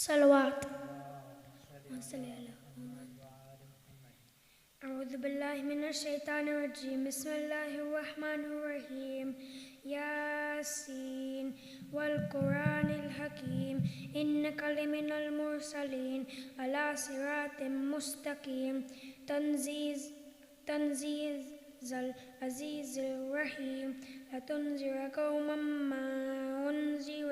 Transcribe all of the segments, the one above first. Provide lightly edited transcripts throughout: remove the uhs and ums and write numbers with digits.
صلوات. أعوذ بالله من الشيطان الرجيم. بسم الله الرحمن الرحيم. ياسين والقرآن الحكيم إنك لمن المرسلين على صراط مستقيم. تنزيل العزيز الرحيم. لتنذر قوما ما أنذر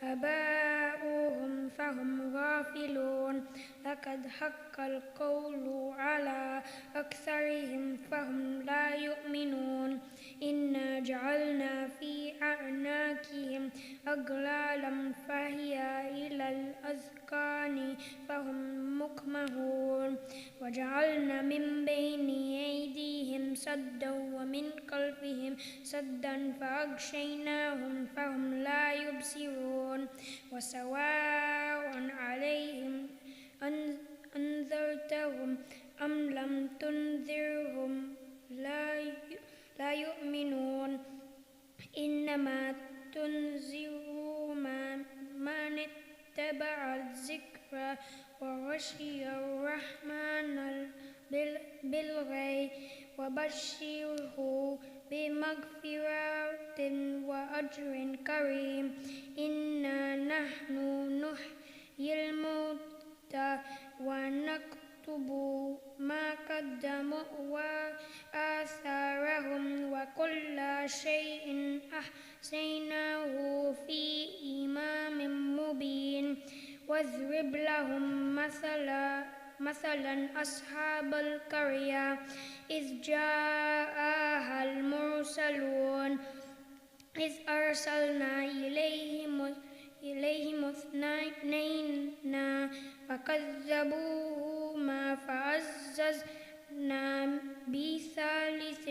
آباؤهم فهم غافلون. لقد حق القول على أكثرهم فهم لا يؤمنون. إنا جعلنا في أعناقهم أغلالا فهي إلى الأذقان فهم مقمحون. وجعلنا من بين أيديهم سدا ومن خلفهم سدا فأغشيناهم فهم لا يبصرون. وسواء عليهم أنذرتهم أم لم تنذرهم لا يؤمنون. إنما تنذر من اتبع الذكر وخشي الرحمن بالغيب وبشره بمغفرة وأجر كريم. إنا نحن نحيي الموتى ونكتب ما قدموا وآثارهم وكل شيء أحصيناه في إمام مبين. واضرب لهم مثلا أصحاب القرية إذ جاءها المرسلون إذ أرسلنا إليهم اثنين فكذبوهما فعززنا بثالث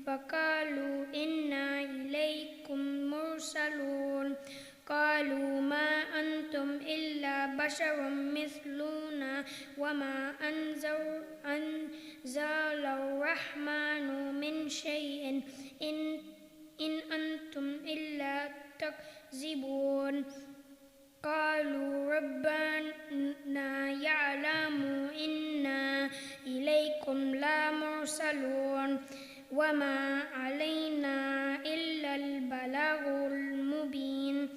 فقالوا إنا إليكم مرسلون. قالوا ما أنتم إلا بشر مثلنا وما أنزل الرحمن من شيء إن أنتم إلا تكذبون. قالوا ربنا يعلم إنا إليكم لمرسلون وما علينا إلا البلاغ المبين.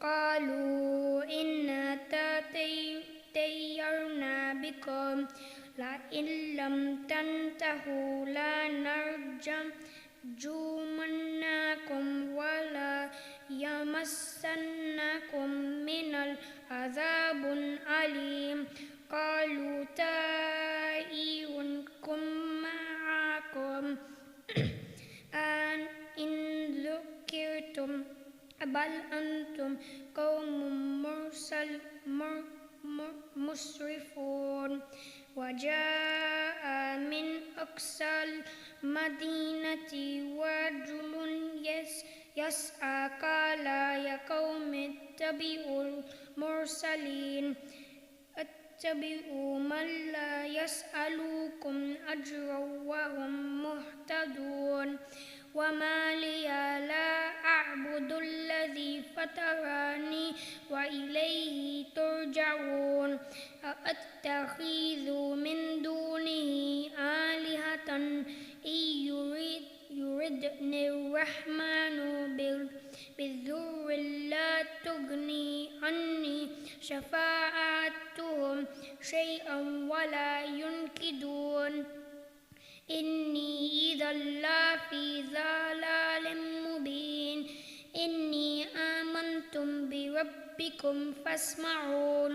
قالوا إنا تطيرنا بكم لئن لم تنتهوا لنرجمنكم ولا يمسنكم من العذاب أليم. قالوا طائركم معكم إن ذكرتم بل أنتم قوم مسرفون. وجاء من أقصى المدينة رجل يسعى قال يا قوم اتبعوا المرسلين اتبعوا من لا يسألكم أجرا وهم مهتدون. وما لي لا أعبد الذي فطرني وإليه ترجعون. أأتخذ من دونه آلهة إن يردني الرحمن بالضر لا تغني عني شفاعتهم شيئا ولا ينقذون. إني إذا لفي ضلال مبين. إني آمنت بربكم فاسمعون.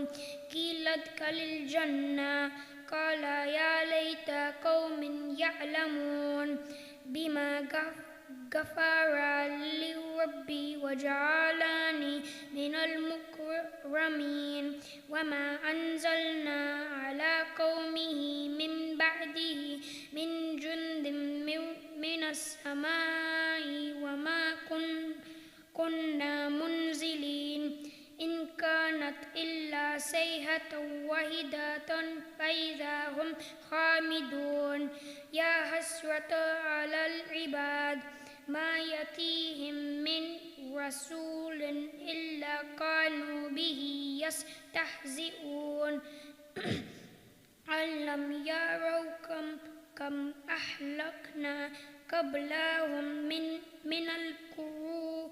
قيل ادخل الجنة قال يا ليت قوم يعلمون بما غفر لي ربي وجعلني من المكرمين. وما أنزلنا على قومه من بعده من جند من السماء وما كنا منزلين. إن كانت إلا صيحة واحدة فإذا هم خامدون. يا حسرة على العباد ما يأتيهم من رسول إلا كانوا به يستهزئون ألم يروا كم أهلكنا قبلهم من القرون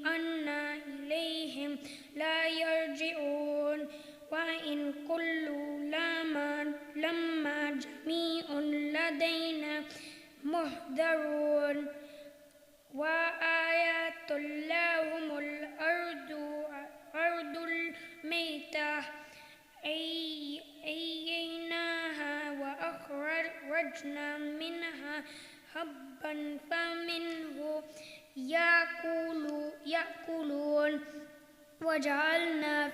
أنا إليهم لا يرجعون وإن كل لما جميع لدينا محضرون وآيات لهم الأرض الميتة أحييناها وأخرجنا منها حبا فمنه يأكلون وجعلنا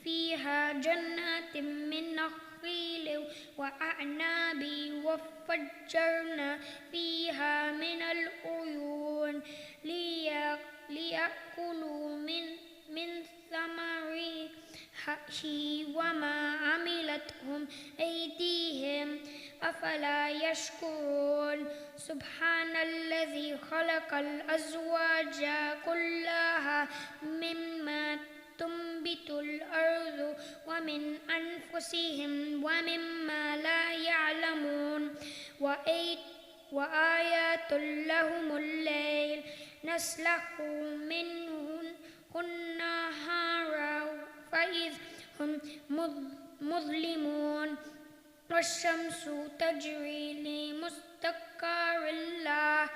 فيها جنات من نخيل وأعناب وفجرنا فيها من العيون ليأكلوا من ثمره وما عملتهم أيديهم أفلا يشكرون سبحان الذي خلق الأزواج كلها مما تنبت الأرض ومن أنفسهم ومما لا يعلمون وآيات لهم الليل نسلخ منه النهار فإذ هم مظلمون والشمس تجري لمستقر لها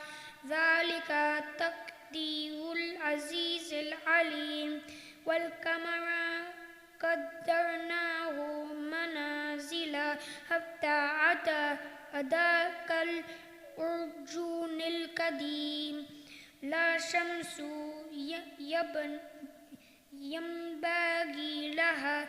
ذلك تقدير العزيز العليم والقمر قدرناه منازل حتى أداك الأرجون القديم لا شمس ينبغي لها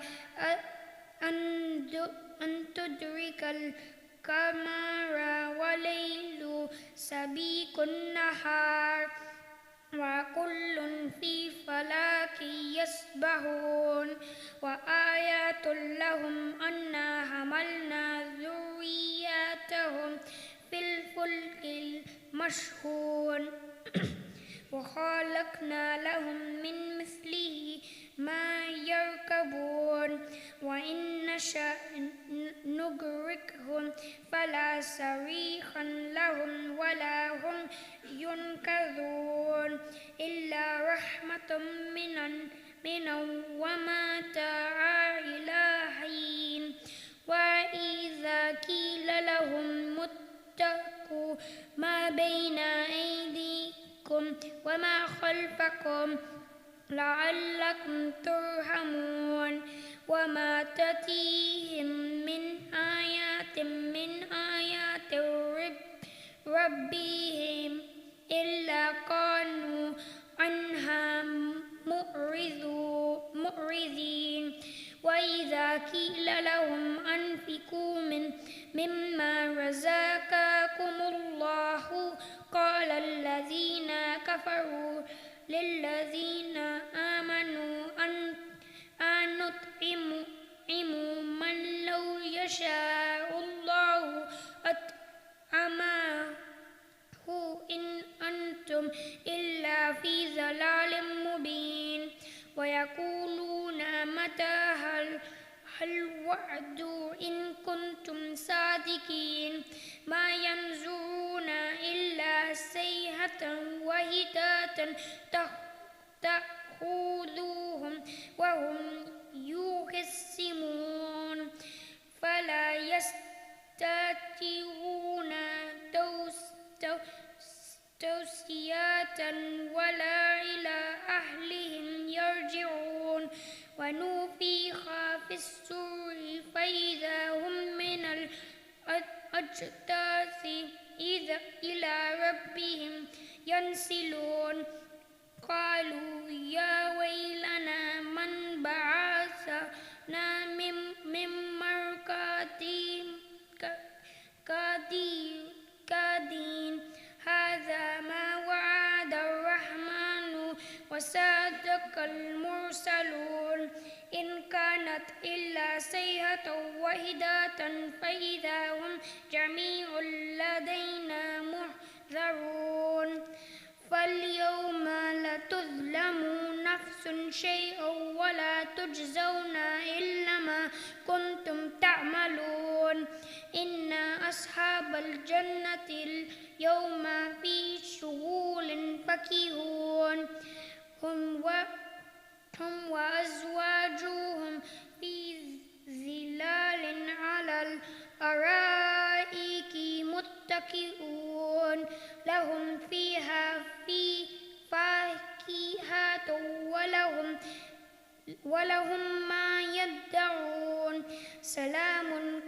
أن تدرك القمر وليل سبيق النهار وكل في فلك يسبحون وآيات لهم أنا حملنا ذريتهم في الفلك المشحون وخلقنا لهم من مثله ما يركبون وإن نشأ نغرقهم فلا صريخ لهم ولا هم ينقذون إلا رحمة منا ومتاعا إلى حين وإذا قيل لهم اتقوا ما بين أيديكم وما خلفكم لعلكم ترحمون وما تأتيهم من آيات ربهم إلا كانوا عنها معرضين وإذا قيل لهم أنفقوا مما رزقكم الله قال الذين كفروا للذين آمنوا أن نطعم من لو يشاء الله أطعمه إن أنتم إلا في ضلال مبين ويقولون متى الوعد إن كنتم صادقين ما ينظرون إلا صيحة واحدة تأخذهم وهم يخصمون فلا يستطيعون توصية ولا إلى أهلهم يرجعون ونفخ في الصور فإذا هم من الأجداث إلى ربهم ينسلون قالوا يا ويلنا من بعثنا من مرقدين هذا ما وعد الرحمن وصدق المرسلون إن كانت إلا صيحة واحدة فإذا هم جميع لدينا محضرون فاليوم نفس شيئا ولا تجزون إلا ما كنتم تعملون إن أصحاب الجنة اليوم في شغل فكهون هم وأزواجهم في ظلال على الأرائك متكئون لهم فيها فاكهة ولهم ما يدعون سلام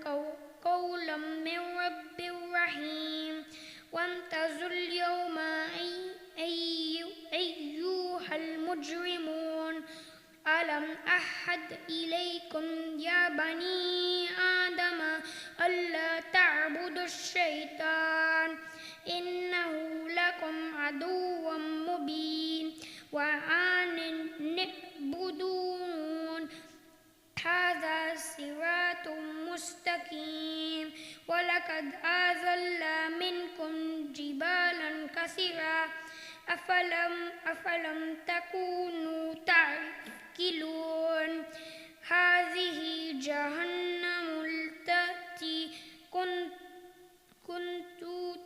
قولا من رب رحيم وانتظروا اليوم أيها المجرمون ألم أحد إليكم يا بني آدم ألا تعبدوا الشيطان إنه لكم عدو مبين وأن اعبدون هذا صراط مستقيم ولقد أضل منكم جبالا كثيرا أفلم تكونوا تعقلون هذه جهنم التي كنتم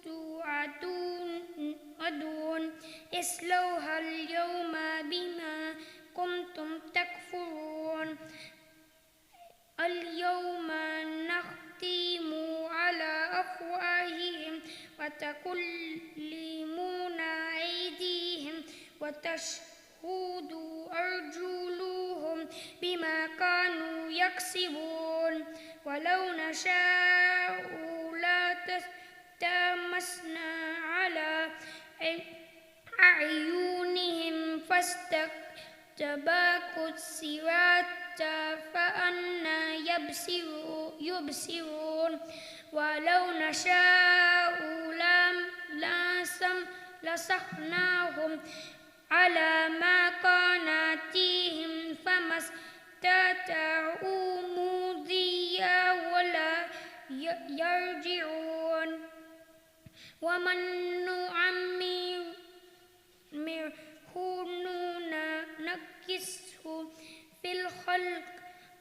توعدون اصلوها اليوم بما كنتم تكفرون اليوم نختم على أفواههم وتكلمنا أيديهم وتشهد أرجلهم بما كانوا يكسبون ولو نشاء لطمسنا على أعينهم فاستبقوا الصراط فأنى يبصرون ولو نشاء لمسخناهم على ما قناتهم فما استطاعوا مضيا ولا يرجعون ومن نعمره ننكسه في الخلق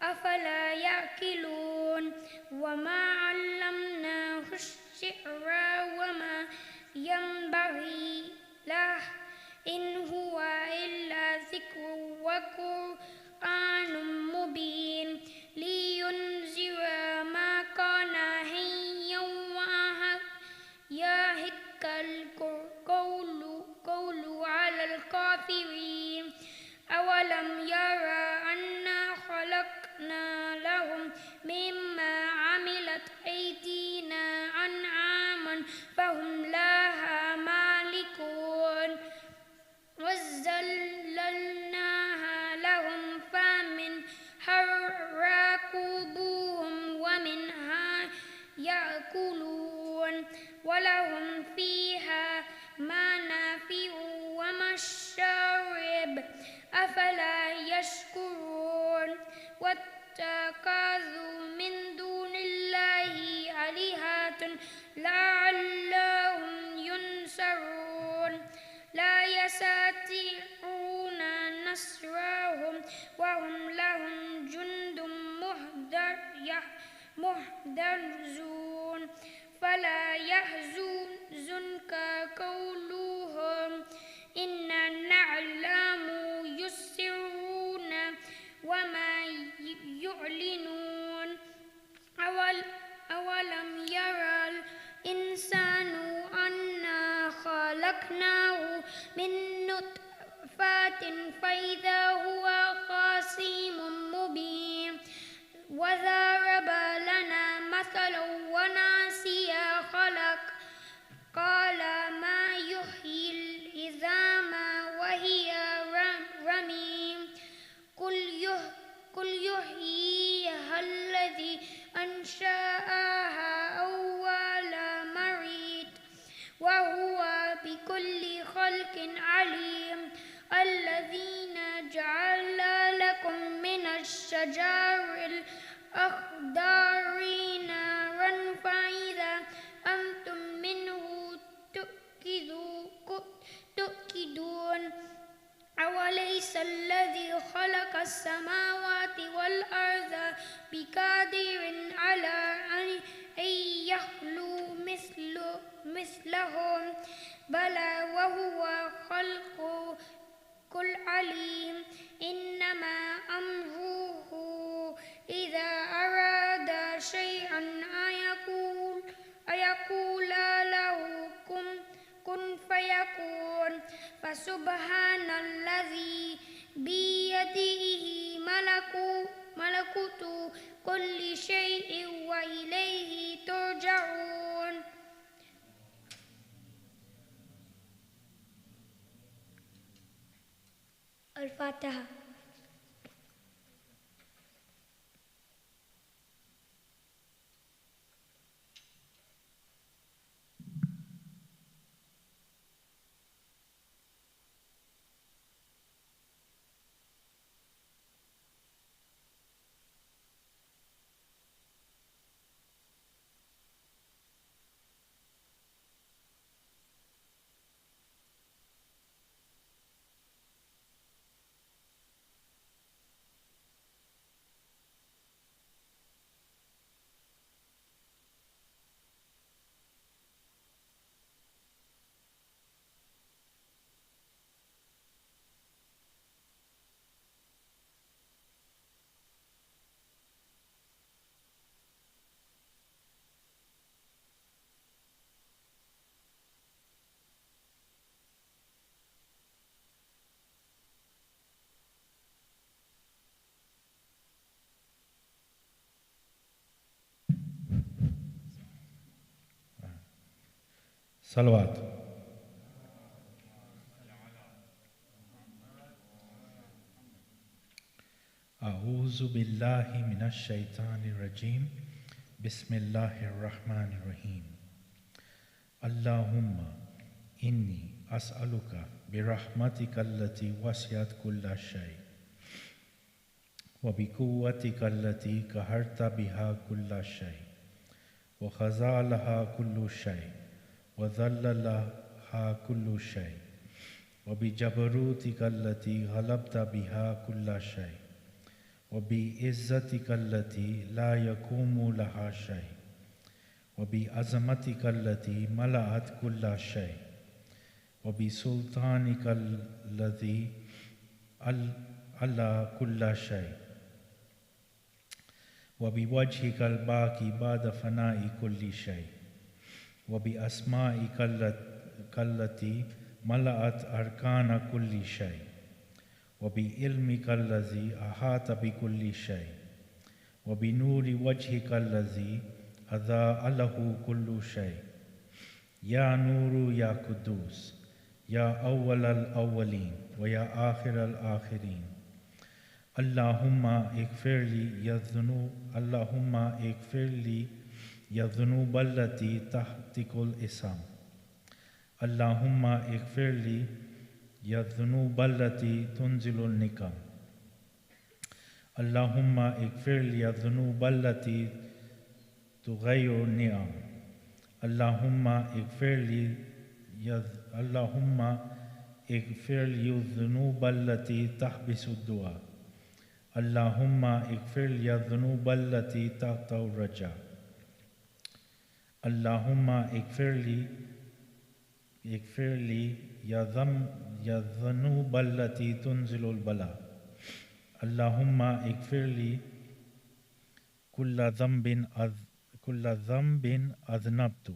أفلا يعقلون وما علمناه الشعر وما ينبغي له إن هو إلا ذكر وقرآن مبين لينذر ما كان حيا ويحق القول على الكافرين أولم يرى أنا خلقنا لهم مما عملت أيدينا أنعاما فهم لها مالكون وذللناها لهم فمنها ركوبهم ومنها يأكلون ولهم فيها منافع ومشارب أفلا يشكرون واتخذوا من دون الله آلهة لعلهم ينصرون لا يستطيعون نصرهم وهم لهم جند محضرون فلا يحزنك قولهم إنا نعلم يسرون وما يعلنون أولم يرى الإنسان أنا خلقناه من نطفة فإذا هو خصيم مبين وضرب لنا مثلا ونسي خلق قال ما يحيي العظام وهي رميم قل يحييها الذي أنشأها أول مرة وهو بكل خلق عليم الذين جعل لكم من الشجر الأخضر نارا فإذا أنتم منه تؤكدون أوليس الذي خلق السماوات والأرض بقادر على أن يخلق مثلهم بلى وهو خلق كل عليم إنما أمره إذا أراد شيئا أن يقول له كن فيكون فسبحان الذي بيده ملكوت كل شيء وإليه ترجعون. الفاتحة. Salawat. A'udhu billahi minash shaitanir rajim. Bismillahir rahmanir rahim. Allahumma inni as'aluka birahmatika allati wasi'at kulla shay wa biquwwatika allati qaharta biha kulla shay wa khazalaha kullu shay وَذَلَّ لَهَا كُلُّ شَيْءٍ وَبِجَبَرُوتِكَ الَّتِي غَلَبْتَ بِهَا كُلَّ شَيْءٍ وَبِعِزَّتِكَ الَّتِي لَا يَقُومُ لَهَا شَيْءٍ وَبِعَظْمَتِكَ الَّتِي مَلَأَتْ كُلَّ شَيْءٍ وَبِسُلْطَانِكَ الَّذِي عَلَى كُلَّ شَيْءٍ وَبِوَجْهِكَ الْبَاقِي بَعْدَ فَنَاءِ كُلِّ شَيْءٍ وبأسمائك التي ملأت أركان كل شيء وبعلمك الذي أحاط بكل شيء وبنور وجهك الذي أضاء له كل شيء يا نور يا قدوس يا أول الأولين ويا آخر الآخرين اللهم اغفر لي يا ذنوب التي تحتك الإسام اللهم اغفر لي يا ذنوب التي تنزل النقم اللهم اغفر لي يا ذنوب التي تغير النعم اللهم اغفر لي الذنوب التي تحبس الدعاء اللهم اغفر لي الذنوب التي تقطع الرجاء اللهم اغفر لي يا الذنوب التي تنزل البلاء اللهم اغفر لي كل ذنب أذنبت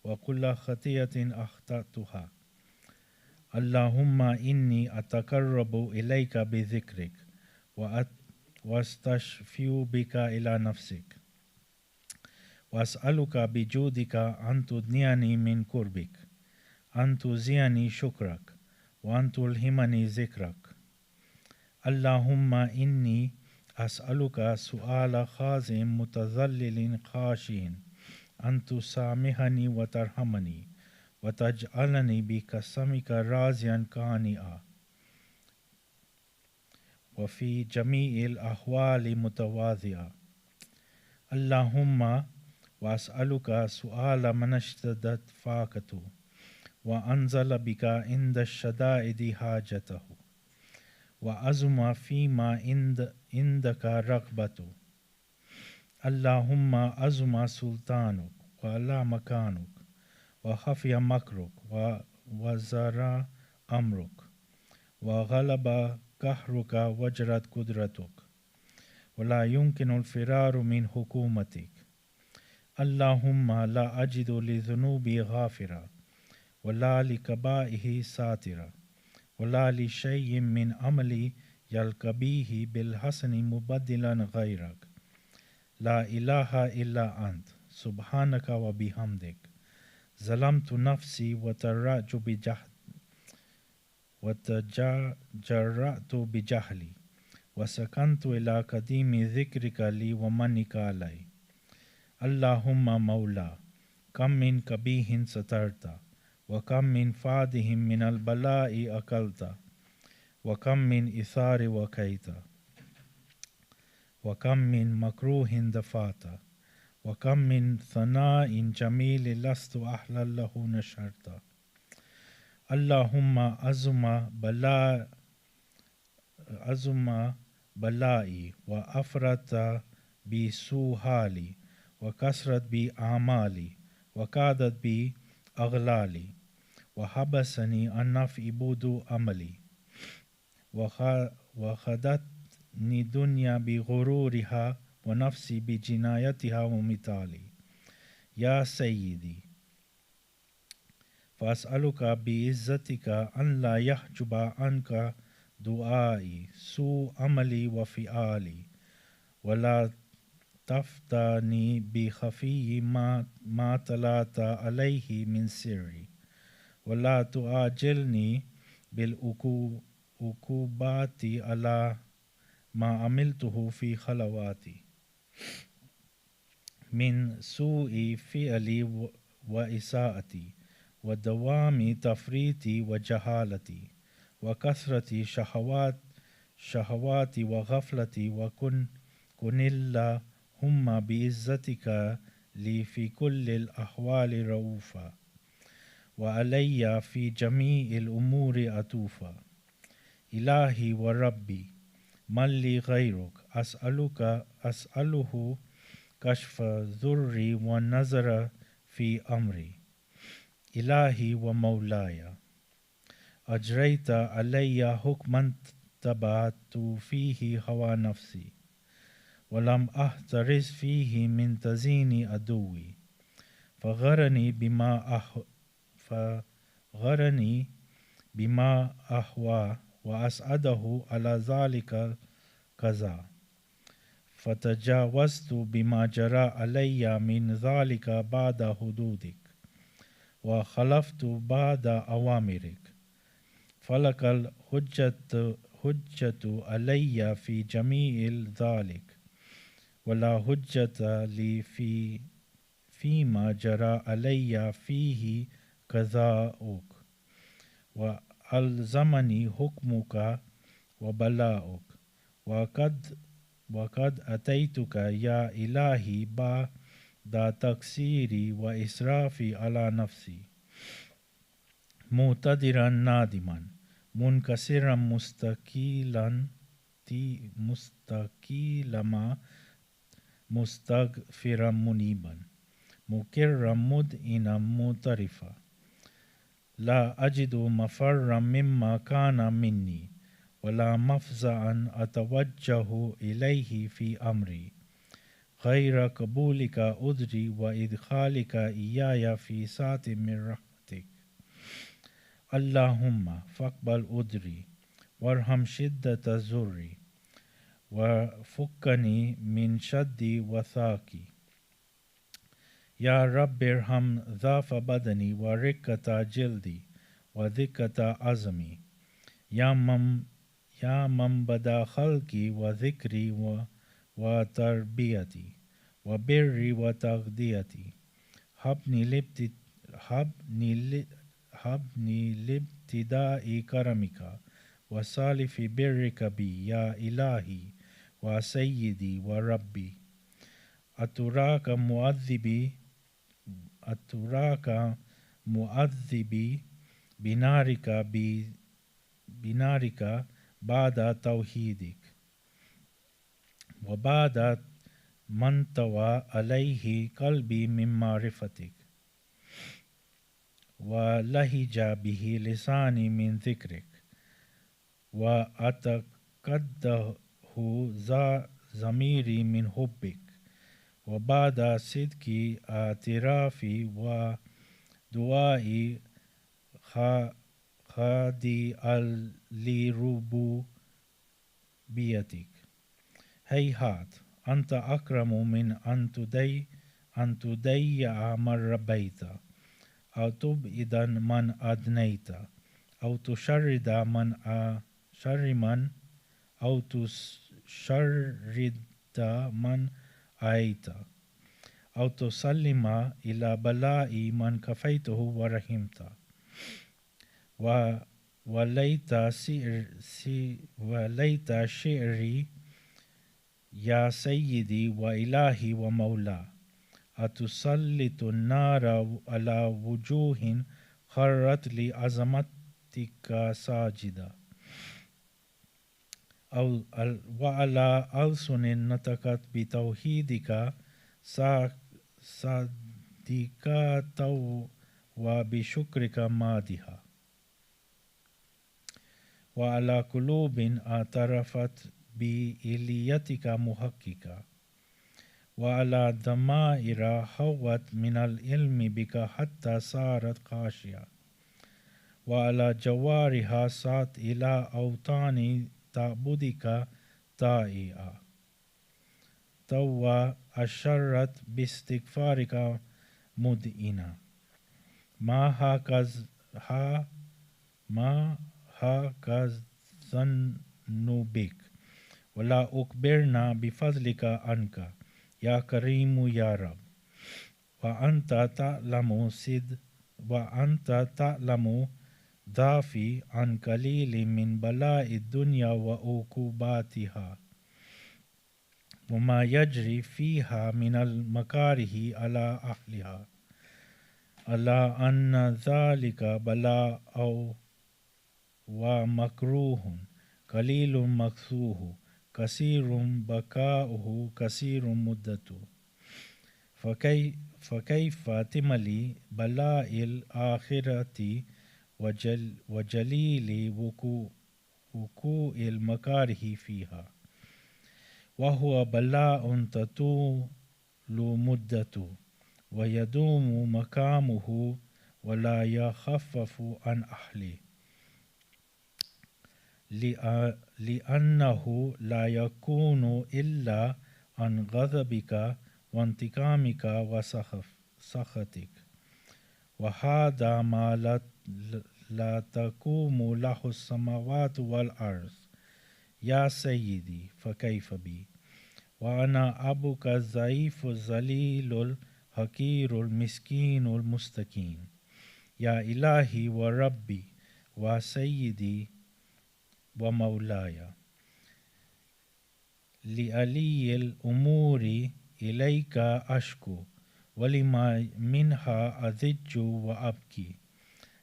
وكل خطيئة أخطأتها اللهم إني أتقرب إليك بذكرك واستشفي بك إلى نفسك وأسألك بجودك أن تدنيني من قربك أن تزيني شكرك وأن تلهمني ذكرك اللهم إني أسألك سؤال خازن متذلل خاشع أن تسامحني وترحمني وتجعلني بقسمك راضيا قانعا وفي جميع الأحوال متواضعا اللهم وأسألك سؤال من اشتدت فاقته وأنزل بك عند الشدائد حاجته وعظم فيما عندك رغبته. اللهم عظم سلطانك وعلى مكانك وخفي مكرك وزرى أمرك وغلب قهرك وجرت قدرتك ولا يمكن الفرار من حكومتك. اللهم لا أجد لذنوبي غافرا ولا لكبائه ساترا ولا لشيء من عملي يلقى بالحسن مبدلا غيرك. لا إله إلا أنت سبحانك وبحمدك ظلمت نفسي وتجرأت بجهلي وسكنت إلى قديم ذكرك لي ومنك علي. اللهم مولا كم من كبيه سترت وكم من فاده من البلاء أكلت وكم من إثار وكيت وكم من مكروه دفعت وكم من ثناء جميل لست أحلا له نشرت. اللهم أزم بلائي وأفرت بي سوء حالي وكسرت بي أعمالي وكادت بي أغلالي وحبسني عن نفع بدو أملي وخدتني دنيا بغرورها ونفسي بجنايتها ومثالي. يا سيدي فأسألك بعزتك أن لا يحجب عنك دعائي سوء عملي وفعالي ولا تفتني بخفي ما طلعت عليه من سري ولا تؤاجلني بالعقوبات على ما عملته في خلواتي من سوء فعلي وإساءتي ودوام تفريطي وجهالتي وكثرة شهواتي وغفلتي كن اللهم بعزتك لي في كل الأحوال رؤوفا وعلي في جميع الأمور أتوفا. إلهي وربي من لي غيرك أسأله كشف ذري والنظر في أمري. إلهي ومولاي أجريت علي حكما تبعت فيه هوى نفسي ولم أحترز فيه من تزيين عدوي فغرني بما أهوى وأسعده على ذلك كذا فتجاوزت بما جرى علي من ذلك بعد حدودك وخلفت بعد أوامرك فلك الحجة علي في جميع ذلك ولا حجة لي فيما جرى علي فيه قضاؤك وألزمني حكمك وبلاؤك وقد أتيتك يا إلهي بعد تقصيري وإسرافي على نفسي معتذرا نادما منكسرا مستقيلا مستغفرا منيبا مكرا مدئنا معترفا لا أجد مفرا مما كان مني ولا مفزعا أتوجه إليه في أمري غير قبولك أدري وإدخالك إياي في ساعة من رحمتك. اللهم فاقبل أدري وارحم شدة زري وفكني من شد وثاقي. يا رب ارحم ضعف بدني ورقة جلدي وذكة عظمي. يا من بدا خلقي وذكري وتربيتي وبري وتغذيتي هبني لابتداء كرمك وسالف برك بي يا إلهي وسيدي وربي. أتراك مؤذبي بنارك بعد توحيدك وبعد من طوى عليه قلبي من معرفتك ولهج به لساني من ذكرك وأتقده ضميري من حبك وبعد صدق اعترافي ودعائي خاضعا لربوبيتك هيهات أنت أكرم من أن تضيع من ربيت أو تبعد من أدنيت أو تشرد من أو تشرد من آيت أو تسلم إلى بلاء من كفيته ورحمت وليت شعري يا سيدي وإلهي ومولا أتسلط النار على وجوه خرت لعظمتك ساجدة أو وعلى ألسن نطقت بتوحيدك صادقة وبشكرك مادحة وعلى قلوب اعترفت بإليتك محققة وعلى ضمائر حوت من العلم بك حتى صارت خاشعة وعلى جوارها سات إلى أوطان تعبدك طائعة توا أشرت باستغفارك مدئنة ما هكذا ذنوبك ولا أكبرنا بفضلك عنك يا كريم يا رب وأنت تعلم ضعفي عن قليل من بلاء الدنيا وعقوباتها وما يجري فيها من المكاره على أهلها ألا أن ذلك بلاء ومكروه قليل مكسوه كثير بكاؤه كثير مدته فكيف تملي بلاء الآخرة وجليل وقوع المكاره فيها وهو بلاء تطول مدته ويدوم مقامه ولا يخفف عن أهله لأنه لا يكون إلا عن غضبك وانتقامك وسخطك وهذا ما لا تقوم له السماوات والأرض يا سيدي فكيف بي وأنا أبوك الضعيف الذليل الحقير المسكين المستكين يا إلهي وربي وسيدي ومولاي لألي الأمور إليك أشكو ولما منها أضج وأبكي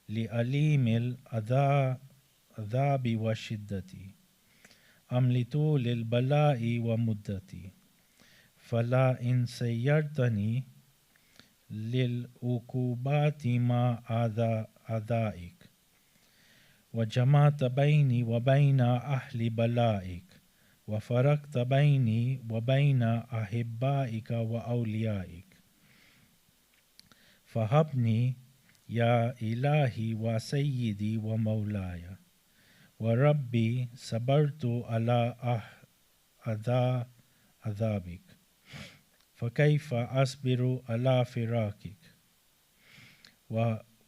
لأليم العذاب والشدة أم لطول البلاء ومدتي فلا إن سيرتني للعقوبات مع أعدائك وجمعت بيني وبين أهل بلائك وفرقت بيني وبين أحبائك وأوليائك فهبني يا إلهي وسيدي ومولاي وربي صبرت على عذابك فكيف أصبر على فراقك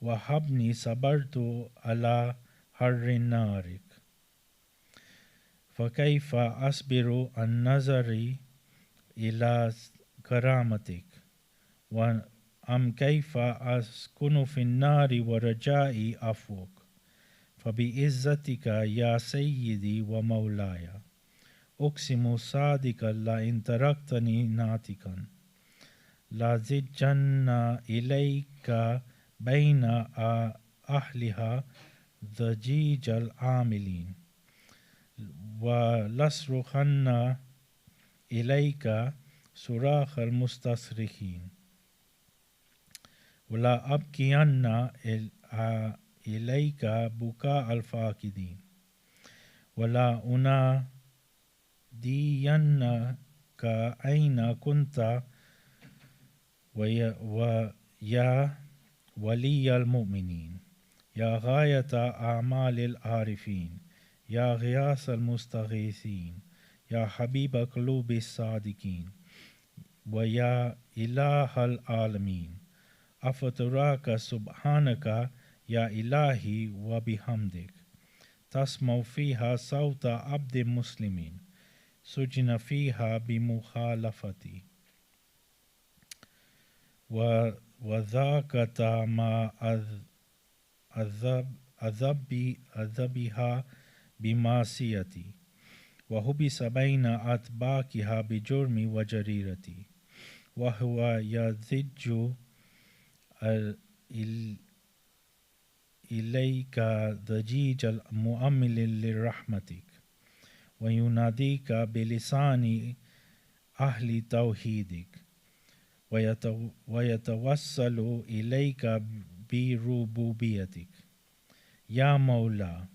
وهبني صبرت على حر نارك فكيف أصبر عن نظري إلى كرامتك أم كيف أسكن في النار ورجائي عفوك فبعزتك يا سيدي ومولاي أقسم صادقا لئن تركتني ناطقا لازجن إليك بين أهلها ضجيج العاملين وَلَصْرُخَنَّ إِلَيْكَ صُرَاخَ الْمُسْتَصْرِخِينَ وَلَأَبْكِيَنَّ إِلَيْكَ بُكَاءَ الْفَاقِدِينَ وَلَأُنَادِيَنَّكَ أَيْنَ كُنْتَ وَيَا وَلِيَّ الْمُؤْمِنِينَ يا غاية أعمال العارفين يا غياث المستغيثين يا حبيب قلوب الصادقين ويا إله العالمين أفتراك سبحانك يا إلهي وبحمدك تسمع فيها صوت عبد مسلم سجن فيها بمخالفتي وذاكت ما أذبها بمعصيتي وحبس بين أطباقها بجرم وجريرتي وهو يضج إليك ضجيج المؤمل لرحمتك ويناديك بلسان أهل توحيدك ويتوسل إليك بربوبيتك يا مولا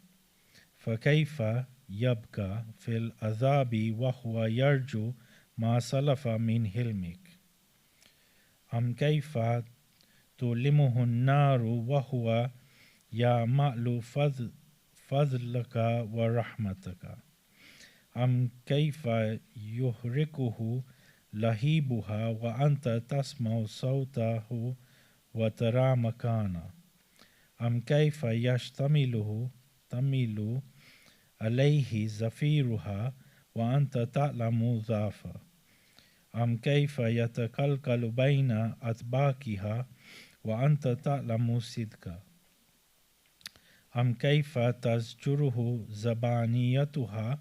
فكيف يبقى في العذاب وهو يرجو ما سلف من حلمك أم كيف تؤلمه النار وهو يعمل فضلك ورحمتك أم كيف يحرقه لهيبها وأنت تسمع صوته وترى مكانه أم كيف تميل عليه زفيرها وأنت تعلم ضعفه أم كيف يتكلكل بين أطباقها وأنت تعلم صدقه أم كيف تزجره زبانيتها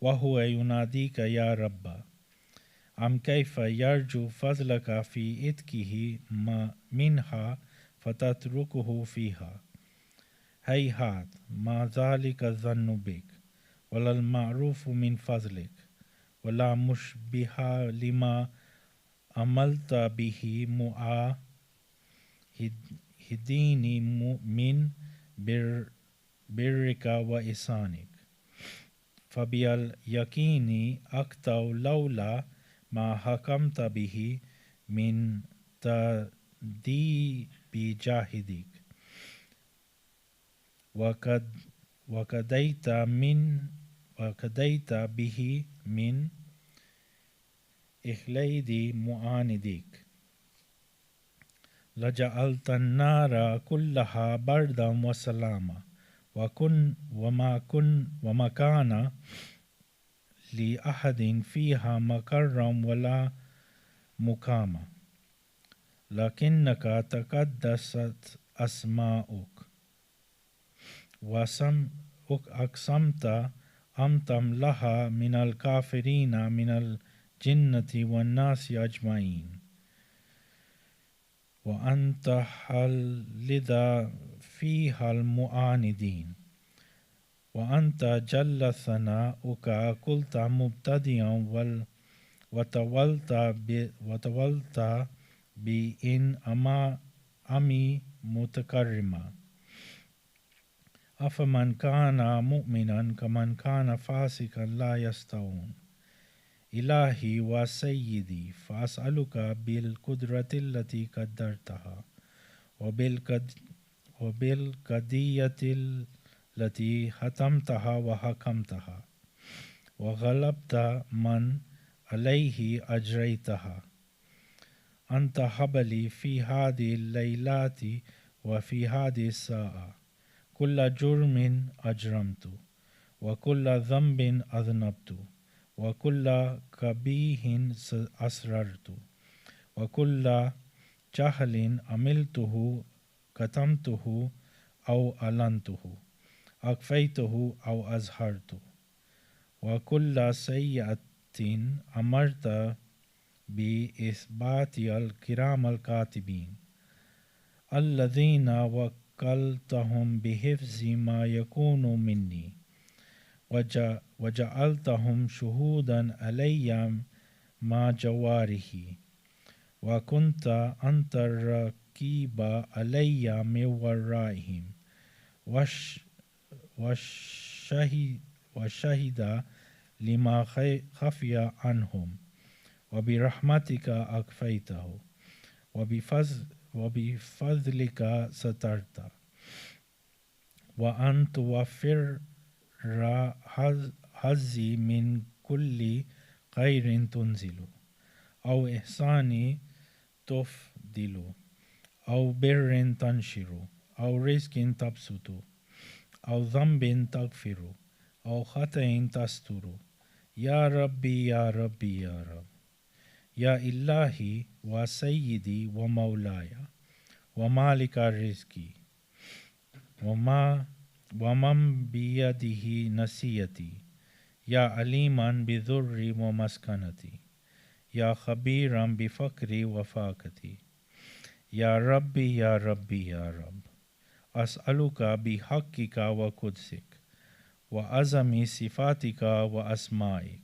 وهو يناديك يا رب أم كيف يرجو فضلك في إتكه منها فتتركه فيها هيهات ما ذلك الظن بك ولا المعروف من فضلك ولا مشبه لما عملت به معاهدين من برك وإحسانك فباليقين أقطع لولا ما حكمت به من تأديب جاهدك وقضيت به من إخلاد معاندك لجعلت النار كلها بردا وسلاما وما كان لأحد فيها مقرا ولا مقاما لكنك تقدست أسماؤك وأقسمت أمتم لها من الكافرين من الجنة والناس أجمعين وأنت حلد فيها المعاندين وأنت جل ثناؤك قلت مبتدئا وتولت بإن أمي متكرما أفمن كان مؤمنا كمن كان فاسقا لا يستوون إلهي وسيدي فأسألك بالقدرة التي قدرتها وبالقضية التي حتمتها وحكمتها وغلبت من عليه أجريتها أنت حبلي في هذه الليلات وفي هذه الساعة كل جرم أجرمت وكل ذنب أذنبت وكل قبيح أسررت وكل جهل عملته كتمته أو أعلنته أخفيته أو أظهرته وكل سيئة أمرت بإثبات الكرام الكاتبين الذين وكلتهم بحفظ ما يكون مني وجعلتهم شهودا علي مع جواره وكنت أنت الرقيب علي من ورائهم والشهد لما خفي عنهم وبرحمتك أكفيته وبفضلك سترت وأن توفر حظي من كل خير تنزل أو إحسان تفضل أو بر تنشر أو رزق تبسط أو ذنب تغفر أو خطأ تستر يا ربي يا ربي يا رب يا إلهي وسيدي ومولاي ومالك الرزق ومن بيده نسيتي يا عليما بذري ومسكنتي يا خبيرا بفقري وفاقتي يا ربي يا ربي يا رب أسألك بحقك وقدسك وعظم صفاتك وأسمائك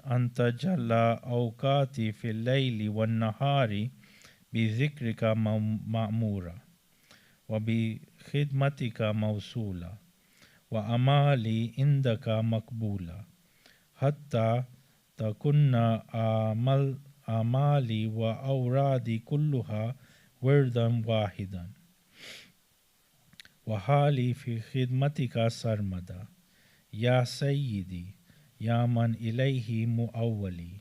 أن تجعل أوقاتي في الليل والنهار بذكرك مأمورة وبخدمتك موصولة وأمالي عندك مقبولة حتى تكون أعمالي وأورادي كلها وردا واحدا وحالي في خدمتك سرمدا يا سيدي يا من إليه مؤولي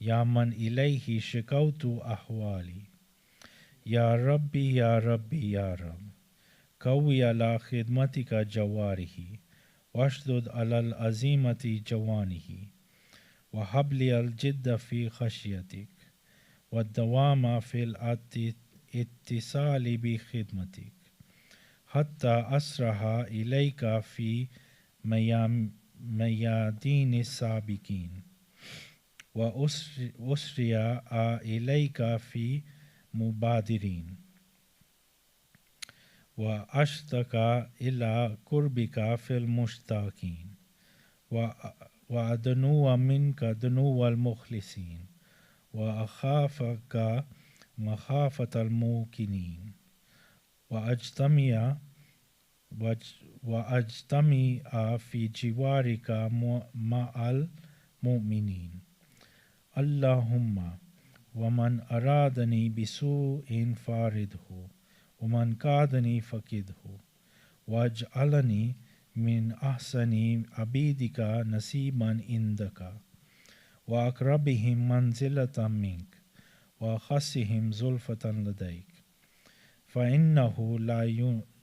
يا من إليه شكوت أحوالي يا ربي يا ربي يا رب قوي على خدمتك جواره واشدد على العزيمة جوانه وهب لي الجد في خشيتك والدوام في الاتصال بخدمتك حتى أسرح إليك في ميادين السابقين وأسرع إليك في مبادرين وأشتكى إلى قربك في المشتاقين وأدنو منك دنو المخلصين وأخافك مخافة الموقنين وأجتمع في جوارك مع المؤمنين اللهم ومن أرادني بسوء فارده ومن كادني فكده واجعلني من أحسن عبيدك نسيبا عندك وأقربهم منزلة منك وأخصهم زلفة لديك فإنه لا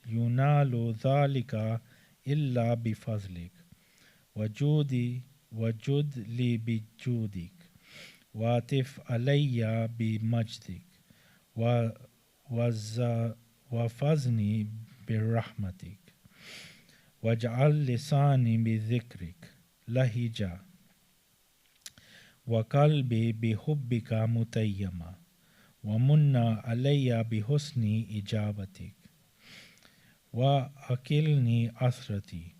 ينال ذلك إلا بفضلك وجد لي بجودك واتف علي بمجدك وفزني برحمتك واجعل لساني بذكرك لهجا وقلبي بحبك متيما ومن علي بحسن إجابتك وأكلني أثرتي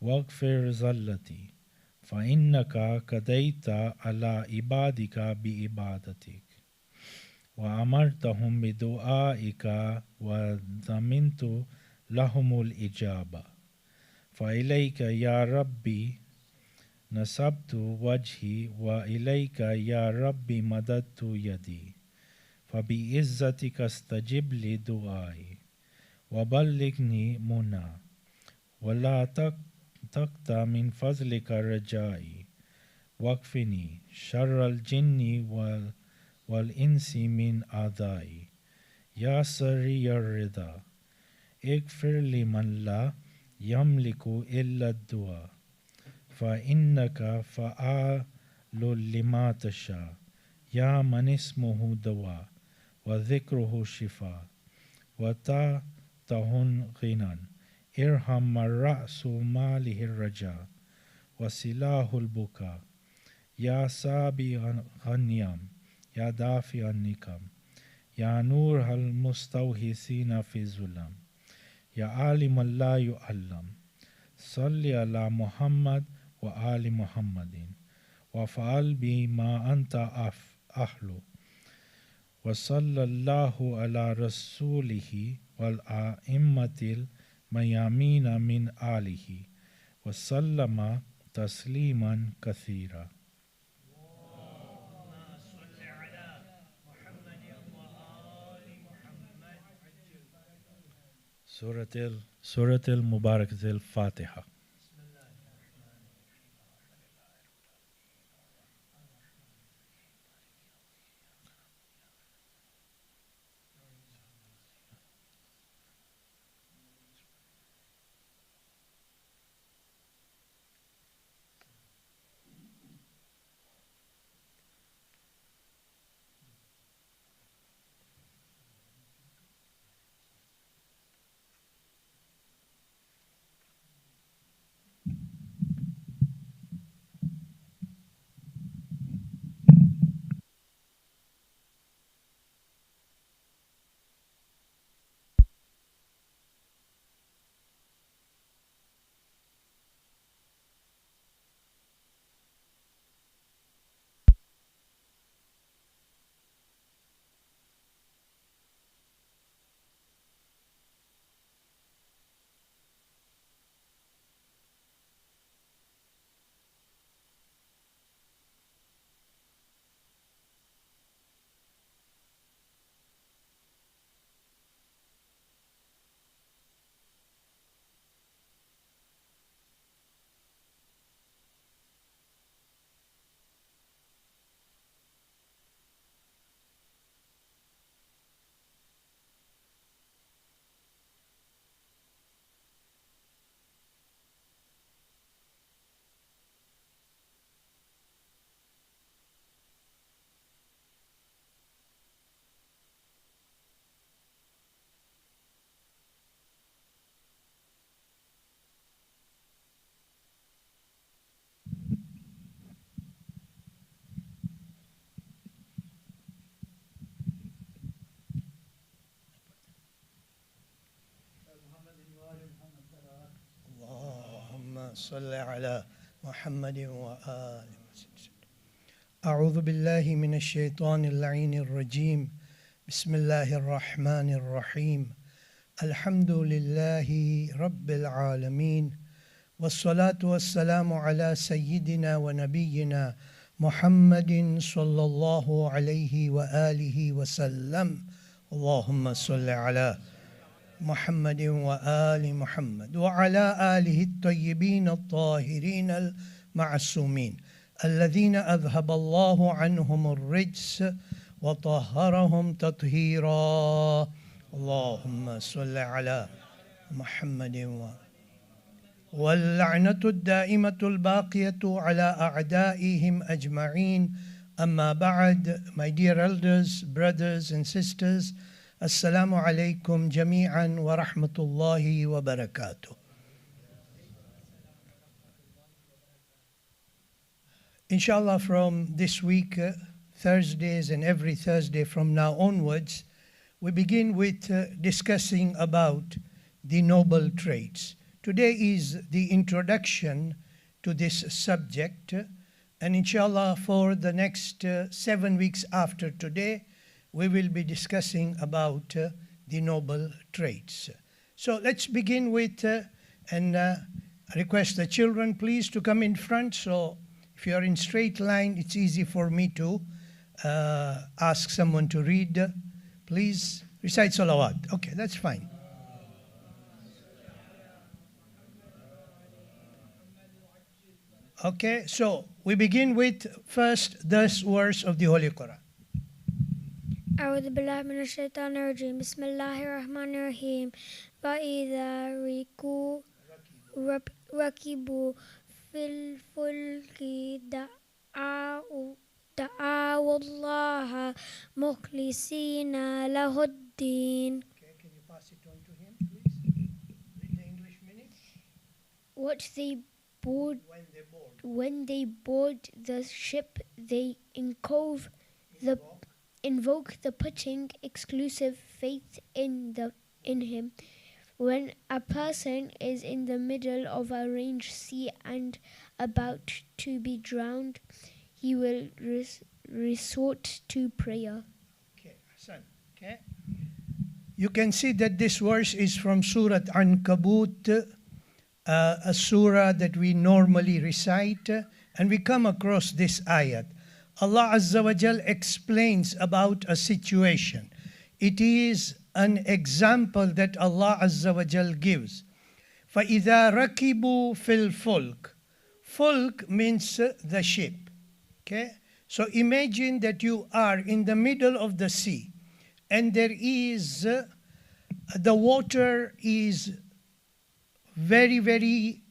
واغفر زلتي فإنك قضيت على عبادك بعبادتك وأمرتهم بدعائك وضمنت لهم الإجابة فإليك يا ربي نصبت وجهي وإليك يا ربي مددت يدي فبعزتك استجب لي دعائي وبلغني منى ولا تقطع من فضلك رجائي واكفني شر الجن والإنس من أعدائي يا سري الرضا اغفر لمن لا يملك إلا الدعاء فإنك فعال لما تشاء يا من اسمه دواء وذكره شفاء وتعته غنى ارحم الرأس ماله الرجاء وسلاه البكاء يا سابي غنيم يا دافع النكم يا نور المستوحسين في الظلم يا عالم لا يعلم صل على محمد وآل محمد وفعل بما أنت أهل وصلى الله على رسوله والأئمة الميامين من آله وسلم تسليما كثيرا. سورة المباركة الفاتحة. اللهم صل على محمد وآل محمد. أعوذ بالله من الشيطان اللعين الرجيم. بسم الله الرحمن الرحيم. الحمد لله رب العالمين والصلاة والسلام على سيدنا ونبينا محمد صلى الله عليه وآله وسلم. اللهم صل على محمد وآل محمد وعلى آله الطيبين الطاهرين المعصومين الذين أذهب الله عنهم الرجس وطهرهم تطهيرا. اللهم صل على محمد واللعنة الدائمة الباقية على أعدائهم أجمعين. أما بعد, my dear elders, brothers and sisters, Assalamu alaikum jami'an wa rahmatullahi wa barakatuh. Inshallah, from this week, Thursdays and every Thursday from now onwards, we begin with discussing about the noble traits. Today is the introduction to this subject, and inshallah for the next 7 weeks after today, we will be discussing about the noble traits. So let's begin with, and request the children please to come in front. So if you are in straight line, it's easy for me to ask someone to read. Please recite salawat. Okay, that's fine. Okay, so we begin with first this verse of the Holy Quran. أعوذ بالله من الشيطان الرجيم بسم الله الرحمن الرحيم وإذا ركبوا في الفلك دعوا الله مخلصين له الدين. Okay, can you pass it on to him, please? Read the English meaning. When they board the ship, they invoke the putting exclusive faith in him, When a person is in the middle of a raging sea and about to be drowned, he will resort to prayer. Okay, Hassan. Okay. You can see that this verse is from Surat Ankabut, a surah that we normally recite, and we come across this ayat. Allah Azzawajal explains about a situation. It is an example that Allah Azzawajal gives. فَإِذَا رَكِبُوا فِي الْفُلْكِ. Fulk means the ship. Okay? So imagine that you are in the middle of the sea and there is, the water is very, very,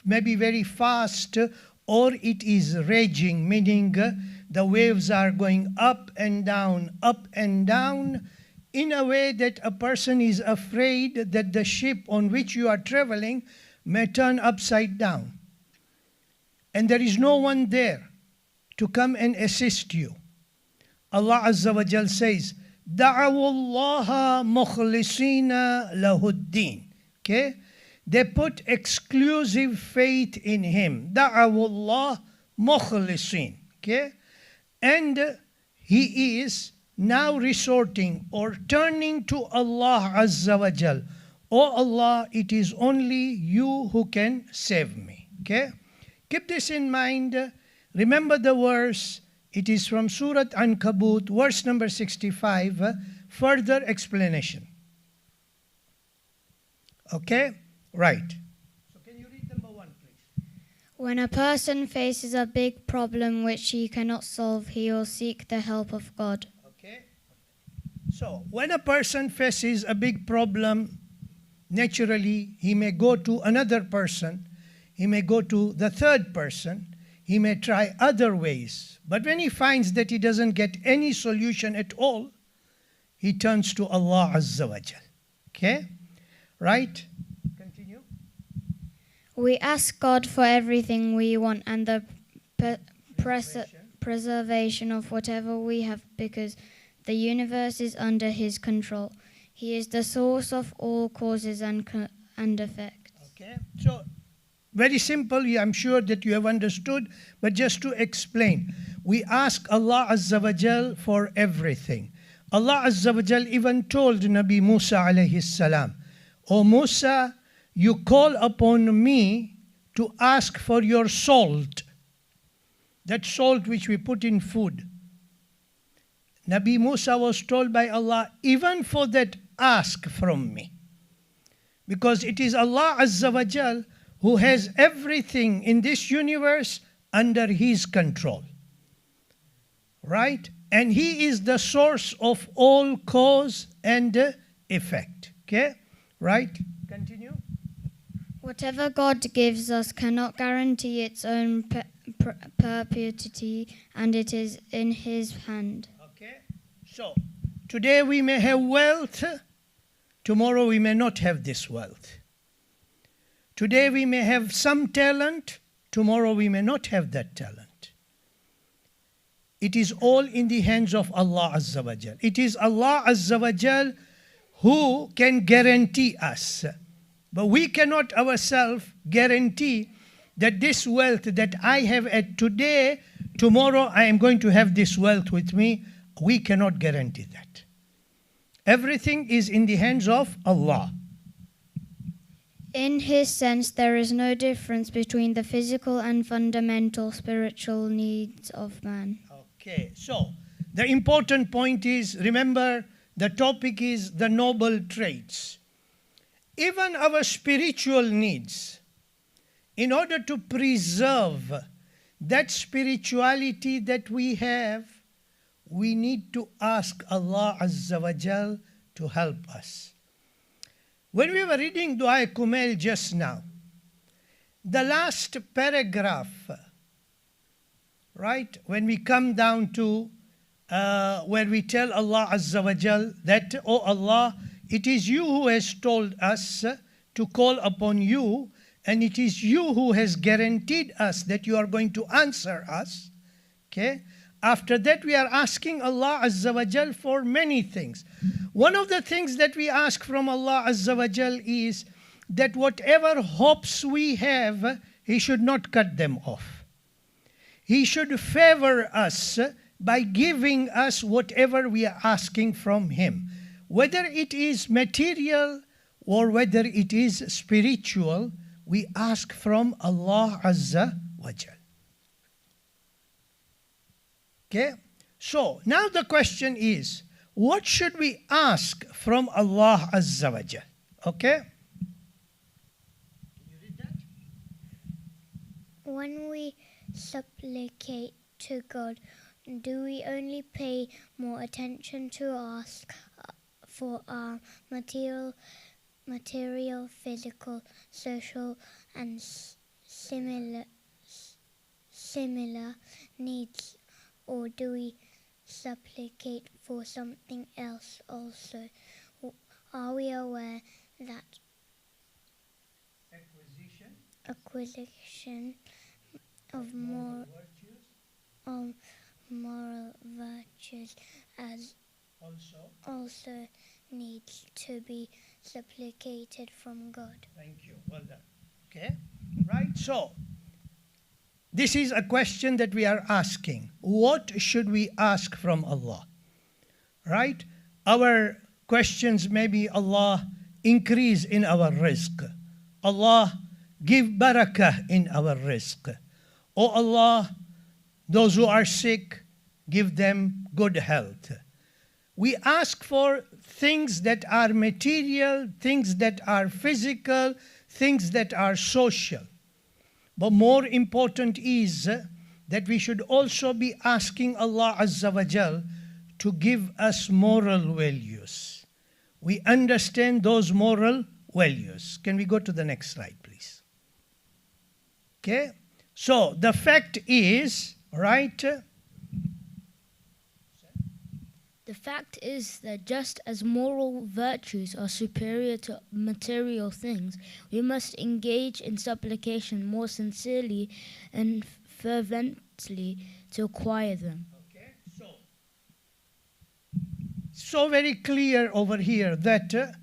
maybe very fast, or it is raging, meaning the waves are going up and down, in a way that a person is afraid that the ship on which you are traveling may turn upside down. And there is no one there to come and assist you. Allah Azza wa Jal says, دَعَوُوا اللَّهَ مُخْلِصِينَ لَهُ الدِّينَ. Okay? They put exclusive faith in Him. دَعَوُوا اللَّهَ مُخْلِصِينَ. Okay? And he is now resorting or turning to Allah Azza wa Jal. Oh Allah, it is only you who can save me. Okay? Keep this in mind. Remember the verse. It is from Surat Ankabut, verse number 65. Further explanation. Okay? Right. So can you read number 1, please? When a person faces a big problem which he cannot solve, he will seek the help of God. Okay? So, when a person faces a big problem, naturally, he may go to another person, he may go to the third person, he may try other ways. But when he finds that he doesn't get any solution at all, he turns to Allah Azza wa Jal. Okay? Right? Continue. We ask God for everything we want and the preservation of whatever we have, because the universe is under His control. He is the source of all causes and effects. Okay? So, very simple, I'm sure that you have understood, but just to explain, we ask Allah Azza wa Jal for everything. Allah Azza wa Jal even told Nabi Musa alayhi salam, O Musa, you call upon me to ask for your salt, that salt which we put in food. Nabi Musa was told by Allah, even for that, ask from me. Because it is Allah Azza wa Jal who has everything in this universe under His control. Right? And He is the source of all cause and effect. Okay? Right? Continue. Whatever God gives us cannot guarantee its own perpetuity, and it is in His hand. Okay? So, today we may have wealth, tomorrow we may not have this wealth. Today we may have some talent, tomorrow we may not have that talent. It is all in the hands of Allah Azza wa Jal. It is Allah Azza wa Jal who can guarantee us. But we cannot ourselves guarantee that this wealth that I have at today, tomorrow I am going to have this wealth with me. We cannot guarantee that. Everything is in the hands of Allah. In His sense, there is no difference between the physical and fundamental spiritual needs of man. Okay, so the important point is, remember, the topic is the noble traits. Even our spiritual needs, in order to preserve that spirituality that we have, we need to ask Allah Azza wa Jal to help us. When we were reading Dua Kumail just now, the last paragraph, right, when we come down to where we tell Allah Azza wa Jal that, oh Allah, it is you who has told us to call upon you, and it is you who has guaranteed us that you are going to answer us. Okay? After that, we are asking Allah Azzawajal for many things. One of the things that we ask from Allah Azzawajal is that whatever hopes we have, He should not cut them off. He should favor us by giving us whatever we are asking from Him. Whether it is material or whether it is spiritual, we ask from Allah Azzawajal. Okay? So, now the question is, what should we ask from Allah Azzawajal? Okay? Can you read that? When we supplicate to God, do we only pay more attention to ask for our material, physical, social, and similar needs, or do we supplicate for something else also? Are we aware that acquisition of moral virtues as also needs to be supplicated from God? Thank you. Well done. Okay? Right? So, this is a question that we are asking. What should we ask from Allah? Right? Our questions may be, Allah, increase in our rizq. Allah, give barakah in our rizq. Oh Allah, those who are sick, give them good health. We ask for things that are material, things that are physical, things that are social. But more important is that we should also be asking Allah Azzawajal to give us moral values. We understand those moral values. Can we go to the next slide, please? Okay? So, the fact is, right? The fact is that just as moral virtues are superior to material things, we must engage in supplication more sincerely and fervently to acquire them. Okay, so very clear over here that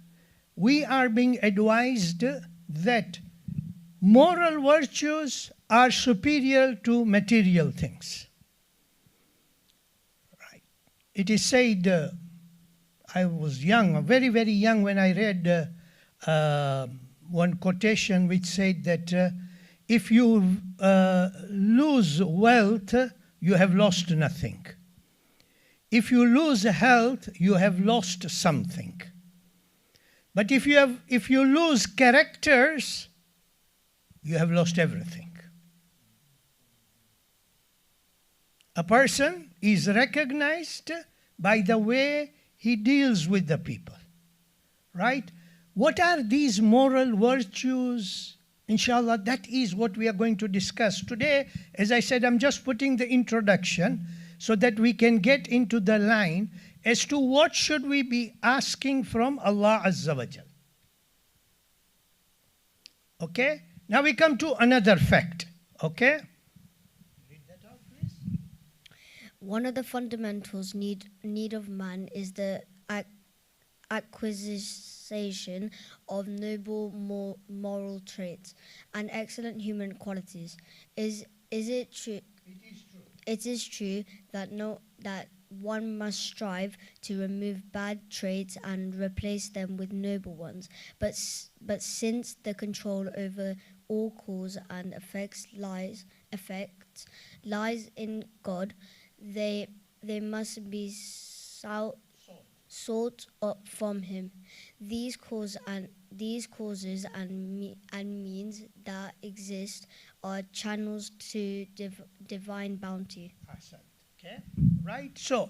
we are being advised that moral virtues are superior to material things. It is said, I was young, very, very young, when I read one quotation which said that if you lose wealth, you have lost nothing. If you lose health, you have lost something. But if you lose characters, you have lost everything. A person is recognized by the way he deals with the people, right? What are these moral virtues? Inshallah, that is what we are going to discuss today. As I said, I'm just putting the introduction so that we can get into the line as to what should we be asking from Allah Azzawajal. Okay? Now we come to another fact, okay? One of the fundamentals need of man is the acquisition of noble moral traits and excellent human qualities. Is it true? It is true that one must strive to remove bad traits and replace them with noble ones. But since the control over all cause and effects lies in God, they must be sought up from Him. These causes and means that exist are channels to divine bounty. Okay, right? So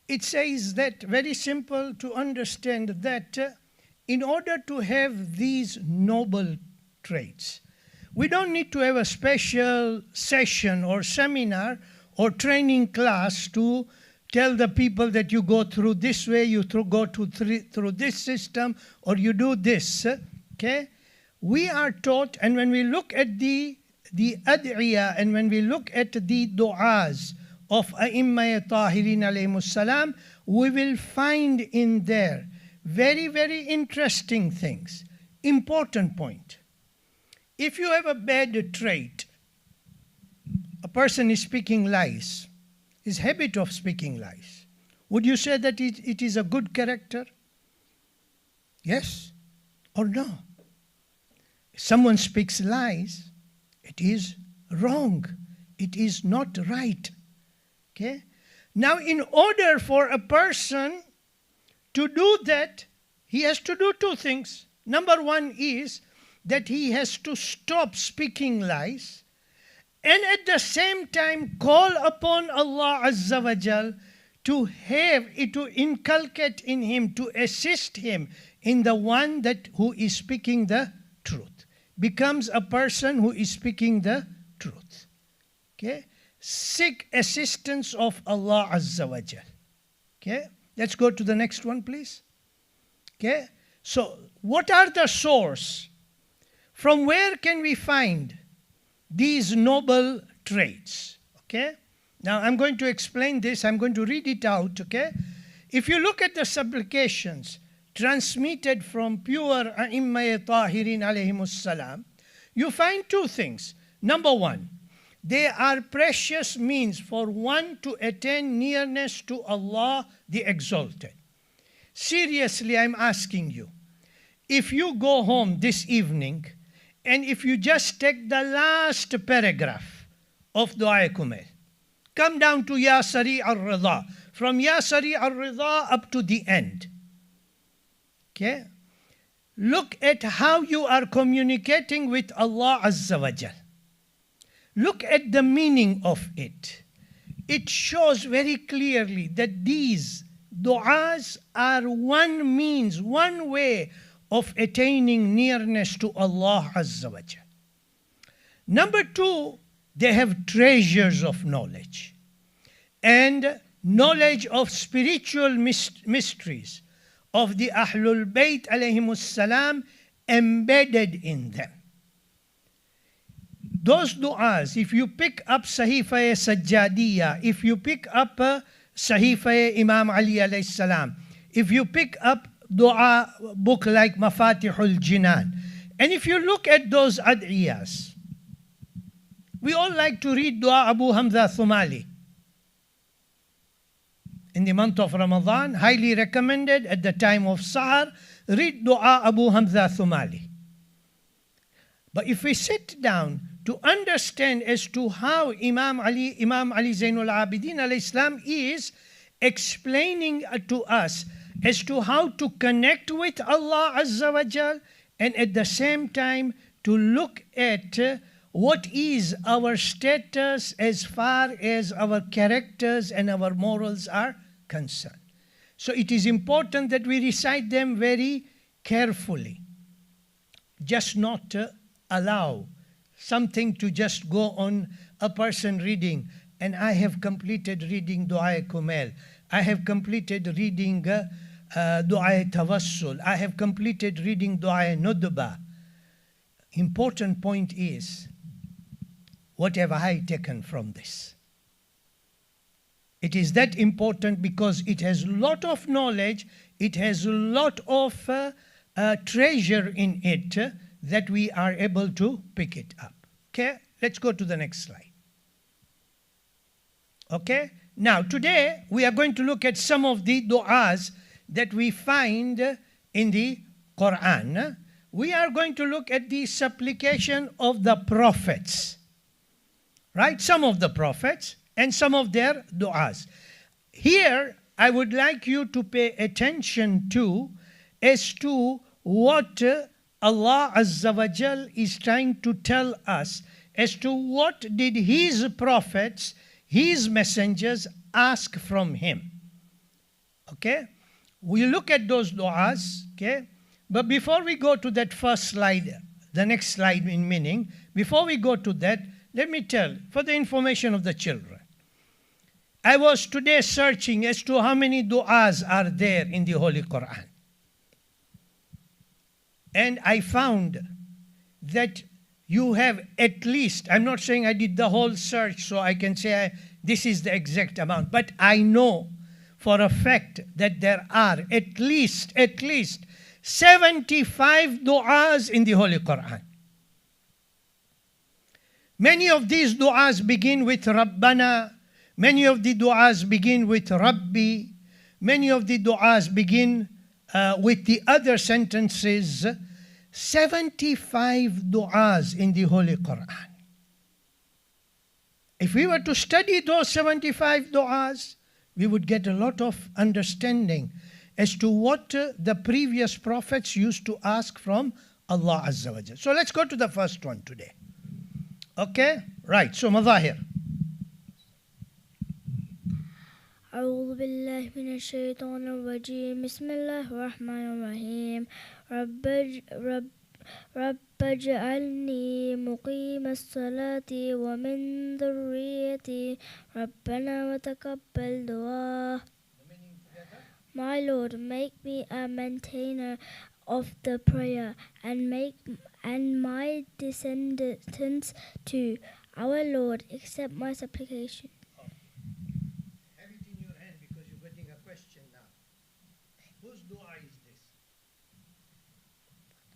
it says that, very simple to understand, that in order to have these noble traits, we don't need to have a special session or seminar or training class to tell the people that you go through this way, you go through this system, or you do this. Okay? We are taught, and when we look at the ad'iyah, and when we look at the du'as of A'imma Tahirin alayhimus salam, we will find in there very, very interesting things. Important point. If you have a bad trait, a person is speaking lies, his habit of speaking lies, would you say that it is a good character? Yes or no? If someone speaks lies, it is wrong. It is not right. Okay? Now, in order for a person to do that, he has to do two things. Number one is that he has to stop speaking lies and at the same time call upon Allah Azzawajal to inculcate in him, to assist him in the one who is speaking the truth. Becomes a person who is speaking the truth. Okay? Seek assistance of Allah Azzawajal. Okay? Let's go to the next one, please. Okay? So, what are the source? From where can we find these noble traits? Okay? Now, I'm going to explain this. I'm going to read it out. Okay? If you look at the supplications transmitted from pure A'imma Tahirin alayhimus salam, you find two things. Number one, they are precious means for one to attain nearness to Allah the Exalted. Seriously, I'm asking you, if you go home this evening and if you just take the last paragraph of Dua Kumail, come down to Ya Sari al-Rida, from Ya Sari al-Rida up to the end. Okay? Look at how you are communicating with Allah Azza wa Jal. Look at the meaning of it. It shows very clearly that these du'as are one means, one way of attaining nearness to Allah Azza wa Jal. Number two, they have treasures of knowledge and knowledge of spiritual mysteries of the Ahlul Bayt alayhimus salam embedded in them. Those du'as, if you pick up Sahifa Sajjadiyya, if you pick up Sahifa Imam Ali alayhi salam, if you pick up dua book like Mafatihul Jinan, and if you look at those ad'iyas, we all like to read dua Abu Hamza Thumali. In the month of Ramadan, highly recommended at the time of Sahar, read dua Abu Hamza Thumali. But if we sit down to understand as to how Imam Ali Zainul Abidin alayhi salam is explaining to us as to how to connect with Allah Azza wa Jal, and at the same time to look at what is our status as far as our characters and our morals are concerned. So it is important that we recite them very carefully. Just not allow something to just go on a person reading, and I have completed reading Dua Kumail, I have completed reading Dua Tawassul, I have completed reading Dua Nudba. Important point is, what have I taken from this? It is that important because it has a lot of knowledge, it has a lot of treasure in it that we are able to pick it up. Okay, let's go to the next slide. Okay, now today we are going to look at some of the du'as that we find in the Quran. We are going to look at the supplication of the prophets, right? Some of the prophets and some of their du'as. Here, I would like you to pay attention to as to what Allah Azza wa Jal is trying to tell us as to what did His prophets, His messengers ask from Him. Okay? We look at those du'as, okay? But before we go to that first slide, the next slide in meaning, before we go to that, let me tell, for the information of the children, I was today searching as to how many du'as are there in the Holy Quran. And I found that you have at least, I'm not saying I did the whole search so I can say this is the exact amount. But I know for a fact that there are at least 75 du'as in the Holy Quran. Many of these du'as begin with Rabbana. Many of the du'as begin with Rabbi. Many of the du'as begin with the other sentences. 75 du'as in the Holy Quran. If we were to study those 75 du'as, we would get a lot of understanding as to what the previous prophets used to ask from Allah Azzawajal. So let's go to the first one today. Okay? Right. So Madahir. أعوذ بالله من الشيطان الرجيم بسم الله الرحمن الرحيم رب اجعلني مقيم الصلاة ومن ذريتي ربنا وتقبل دعاء. My Lord, make me a maintainer of the prayer and my descendants too. Our Lord, accept my supplication. Have it in your hand because you're getting a question now. Whose dua is this?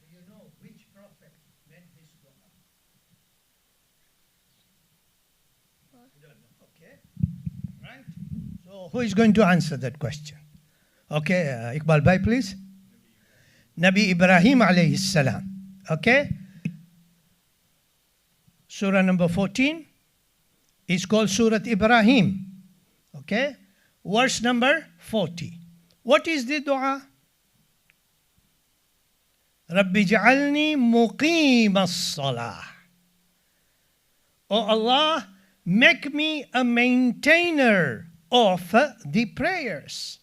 Do you know which prophet meant this dua? You don't know. Okay. Right? So who is going to answer that question? Okay, Iqbal Bhai, please. Nabi Ibrahim alayhi salam. Okay? Surah number 14 is called Surat Ibrahim. Okay? Verse number 40. What is the dua? Rabbi ja'alni muqim as-salah. Oh Allah, make me a maintainer of the prayers.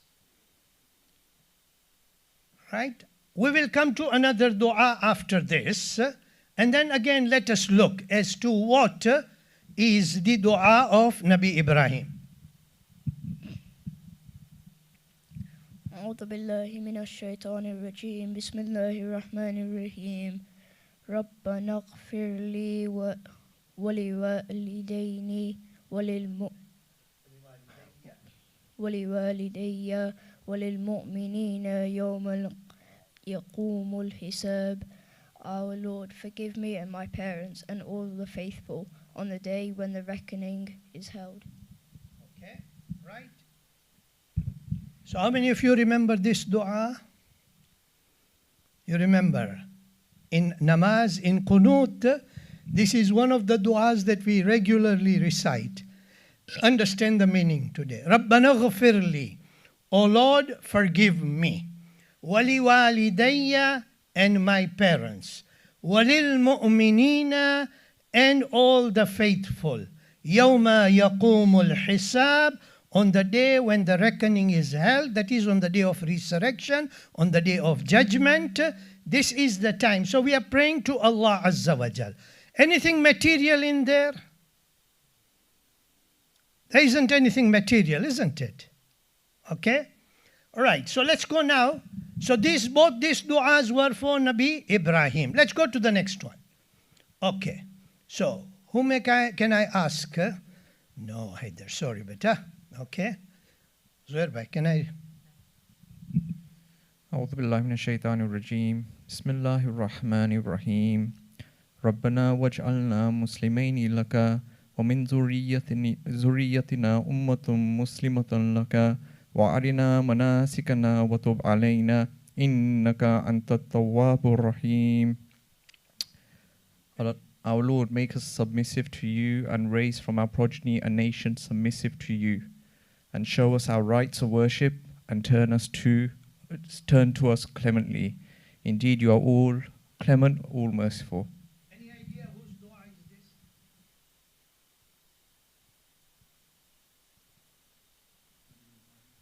Right? We will come to another dua after this. And then again, let us look as to what is the dua of Nabi Ibrahim. أعوذ بالله من الشيطان الرجيم بسم الله الرحمن الرحيم ربنا اغفر لي ولوالديني ولوالدي وللمؤمنين يوم يقوم الحساب. Our Lord, forgive me and my parents and all the faithful on the day when the reckoning is held. Okay, right? So how many of you remember this dua? You remember? In namaz, in qunut, this is one of the duas that we regularly recite. Understand the meaning today. Rabbana ghafirli. O Lord, forgive me. Wali walidayya, and my parents. Walil mu'minina, and all the faithful. Yawma yaqumul hisab, on the day when the reckoning is held, that is on the day of resurrection, on the day of judgment. This is the time. So we are praying to Allah Azzawajal. Anything material in there? There isn't anything material, isn't it? Okay? All right, so let's go now. So both these du'as were for Nabi Ibrahim. Let's go to the next one. Okay, so can I ask? No, Haider, sorry, beta. Okay. Zuhair bhai, can I? أعوذ بالله من الشيطان الرجيم بسم الله الرحمن الرحيم ربنا واجعلنا مسلمين لك ومن ذريتنا أمة مسلمة لك وأرنا مناسكنا وتب علينا إنك أنت التواب الرحيم. Our Lord, make us submissive to you and raise from our progeny a nation submissive to you, and show us our rights of worship and turn to us clemently. Indeed, you are all clement, all merciful. Any idea whose dua is this?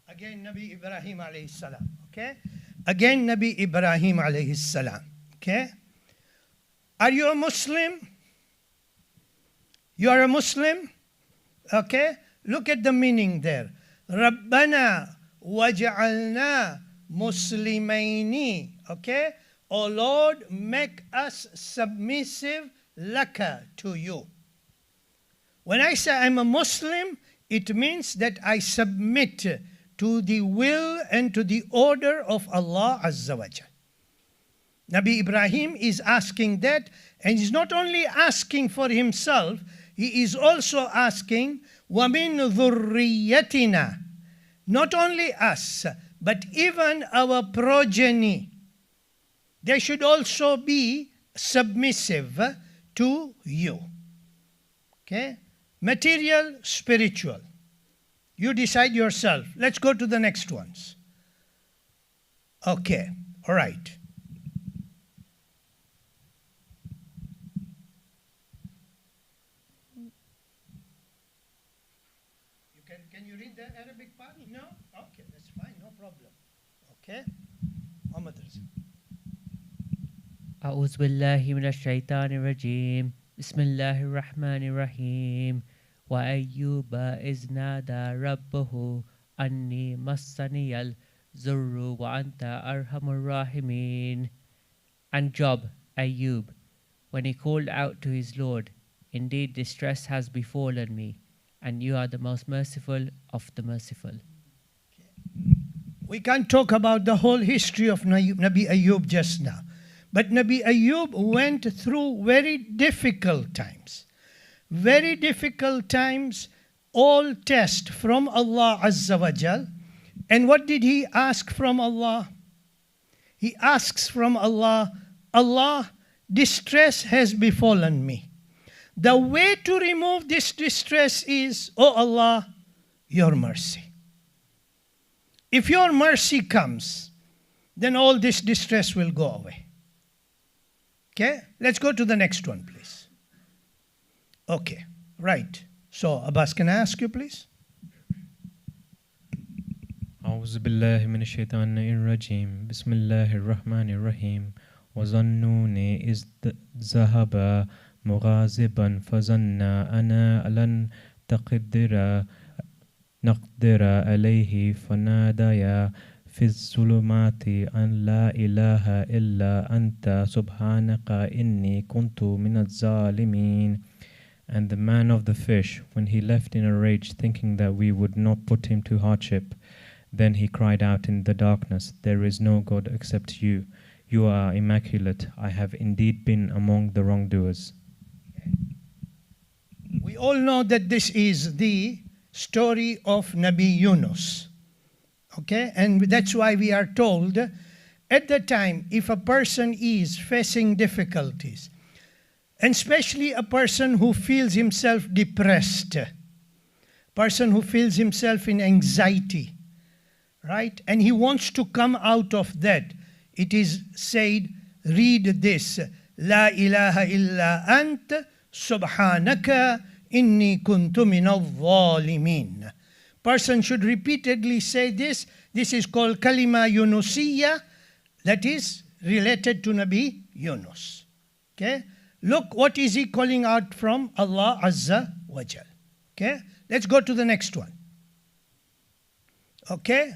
Again, Nabi Ibrahim alayhi salam. Okay? Again, Nabi Ibrahim alayhi salam. Okay? Are you a Muslim? You are a Muslim? Okay? Look at the meaning there. Rabbana waj'alna muslimaini. Okay? O Lord, make us submissive laka, to you. When I say I'm a Muslim, It means that I submit to the will and to the order of Allah Azzawajal. Nabi Ibrahim is asking that, and he's not only asking for himself, he is also asking, وَمِن ذُرِّيَّتِنَا, not only us, but even our progeny. They should also be submissive to you. Okay? Material, spiritual. You decide yourself. Let's go to the next ones. Okay, all right. Can you read the Arabic part? No? Okay, that's fine, no problem. Okay? Mohamed. أعوذ بالله من الشيطان الرجيم بسم الله الرحمن الرحيم وأيوب إذ نادى ربه أني مسني الضر وأنت أرحم الراحمين. And Job, Ayub, when he called out to his Lord, indeed distress has befallen me, and you are the most merciful of the merciful. We can't talk about the whole history of Nabi Ayub just now. But Nabi Ayub went through very difficult times. Very difficult times, all test from Allah Azzawajal. And what did he ask from Allah? He asks from Allah, Allah, distress has befallen me. The way to remove this distress is, oh Allah, your mercy. If your mercy comes, then all this distress will go away. Okay, let's go to the next one, please. Okay, right. So, Abbas, can I ask you, please? أعوذ بالله من الشيطان الرجيم بسم الله الرحمن الرحيم وظنون إذ ذهب مغاضبا فظن أنا لن نقدر عليه فنادى في الظلمات أن لا إله إلا أنت سبحانك إني كنت من الظالمين. And the man of the fish, when he left in a rage, thinking that we would not put him to hardship, then he cried out in the darkness, there is no God except you. You are immaculate. I have indeed been among the wrongdoers. We all know that this is the story of Nabi Yunus. Okay, and that's why we are told at the time, if a person is facing difficulties, and especially a person who feels himself depressed, person who feels himself in anxiety, right, and he wants to come out of that, it is said, read this, La ilaha illa ant subhanaka inni kuntu minal zalimin. Person should repeatedly say this. This is called Kalima Yunusiyya, that is related to Nabi Yunus. Okay? Look, what is he calling out from? Allah Azza wa Jal. Okay? Let's go to the next one. Okay?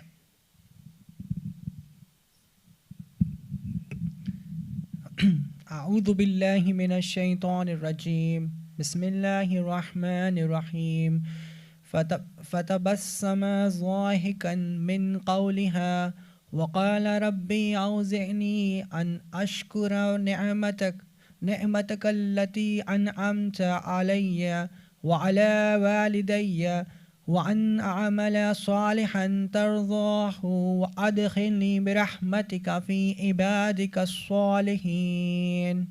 أعوذ بالله من الشيطان الرجيم بسم الله الرحمن الرحيم فتبسم ضاحكا من قولها وقال ربي أوزعني أن أشكر نعمتك التي أنعمت علي وعلى والدي وأن أعمل صالحا ترضاه وأدخلني برحمتك في عبادك الصالحين.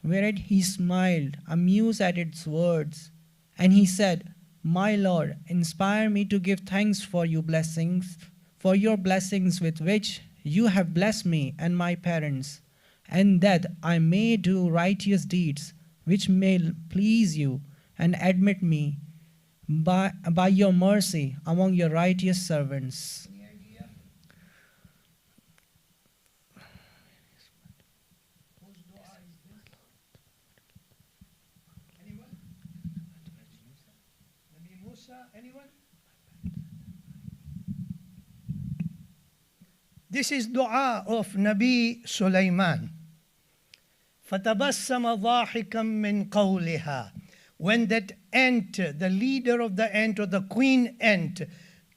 Whereat he smiled, amused at its words, and he said, My Lord, inspire me to give thanks for your blessings with which you have blessed me and my parents, and that I may do righteous deeds which may please you, and admit me by your mercy among your righteous servants. Anyone? This is dua of Nabi Sulaiman. فَتَبَسَّمَ ضَاحِكًا مِّن قَوْلِهَا. when that ant, the leader of the ant or the queen ant,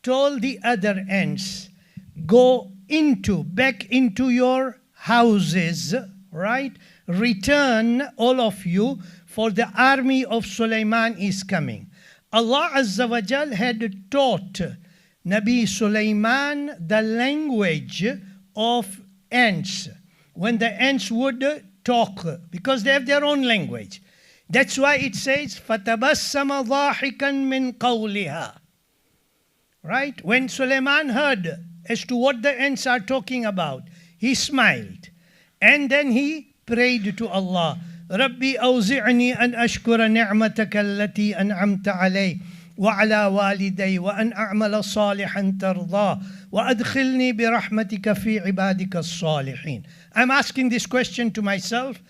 told the other ants, go back into your houses, right? Return, all of you, for the army of Sulaiman is coming. Allah Azzawajal had taught Nabi Sulaiman the language of ants. When the ants would talk, because they have their own language. That's why it says, فَتَبَسَّمَ ضَاحِكًا مِّن قَوْلِهَا. Right? When Sulaiman heard as to what the ants are talking about, he smiled. And then he prayed to Allah, رَبِّي أَوْزِعْنِي أَنْ أَشْكُرَ نِعْمَتَكَ الَّتِي أَنْعَمْتَ عَلَيَّ وَعَلَى وَالِدَيَّ وَأَنْ أَعْمَلَ صَالِحًا تَرْضَاهُ وَأَدْخِلْنِي بِرَحْمَتِكَ فِي عِبَادِكَ الصَّالِحِينَ. I'm asking this question to myself.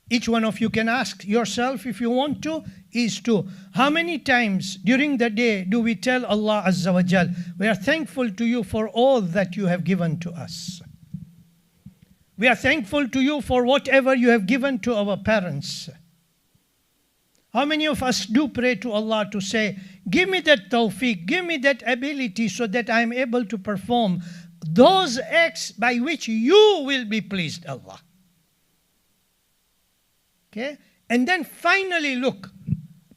Each one of you can ask yourself if you want to, is to, how many times during the day do we tell Allah Azza wa Jal, we are thankful to you for all that you have given to us. We are thankful to you for whatever you have given to our parents. How many of us do pray to Allah to say, give me that tawfiq, give me that ability so that I am able to perform those acts by which you will be pleased, Allah. Okay? And then finally, look,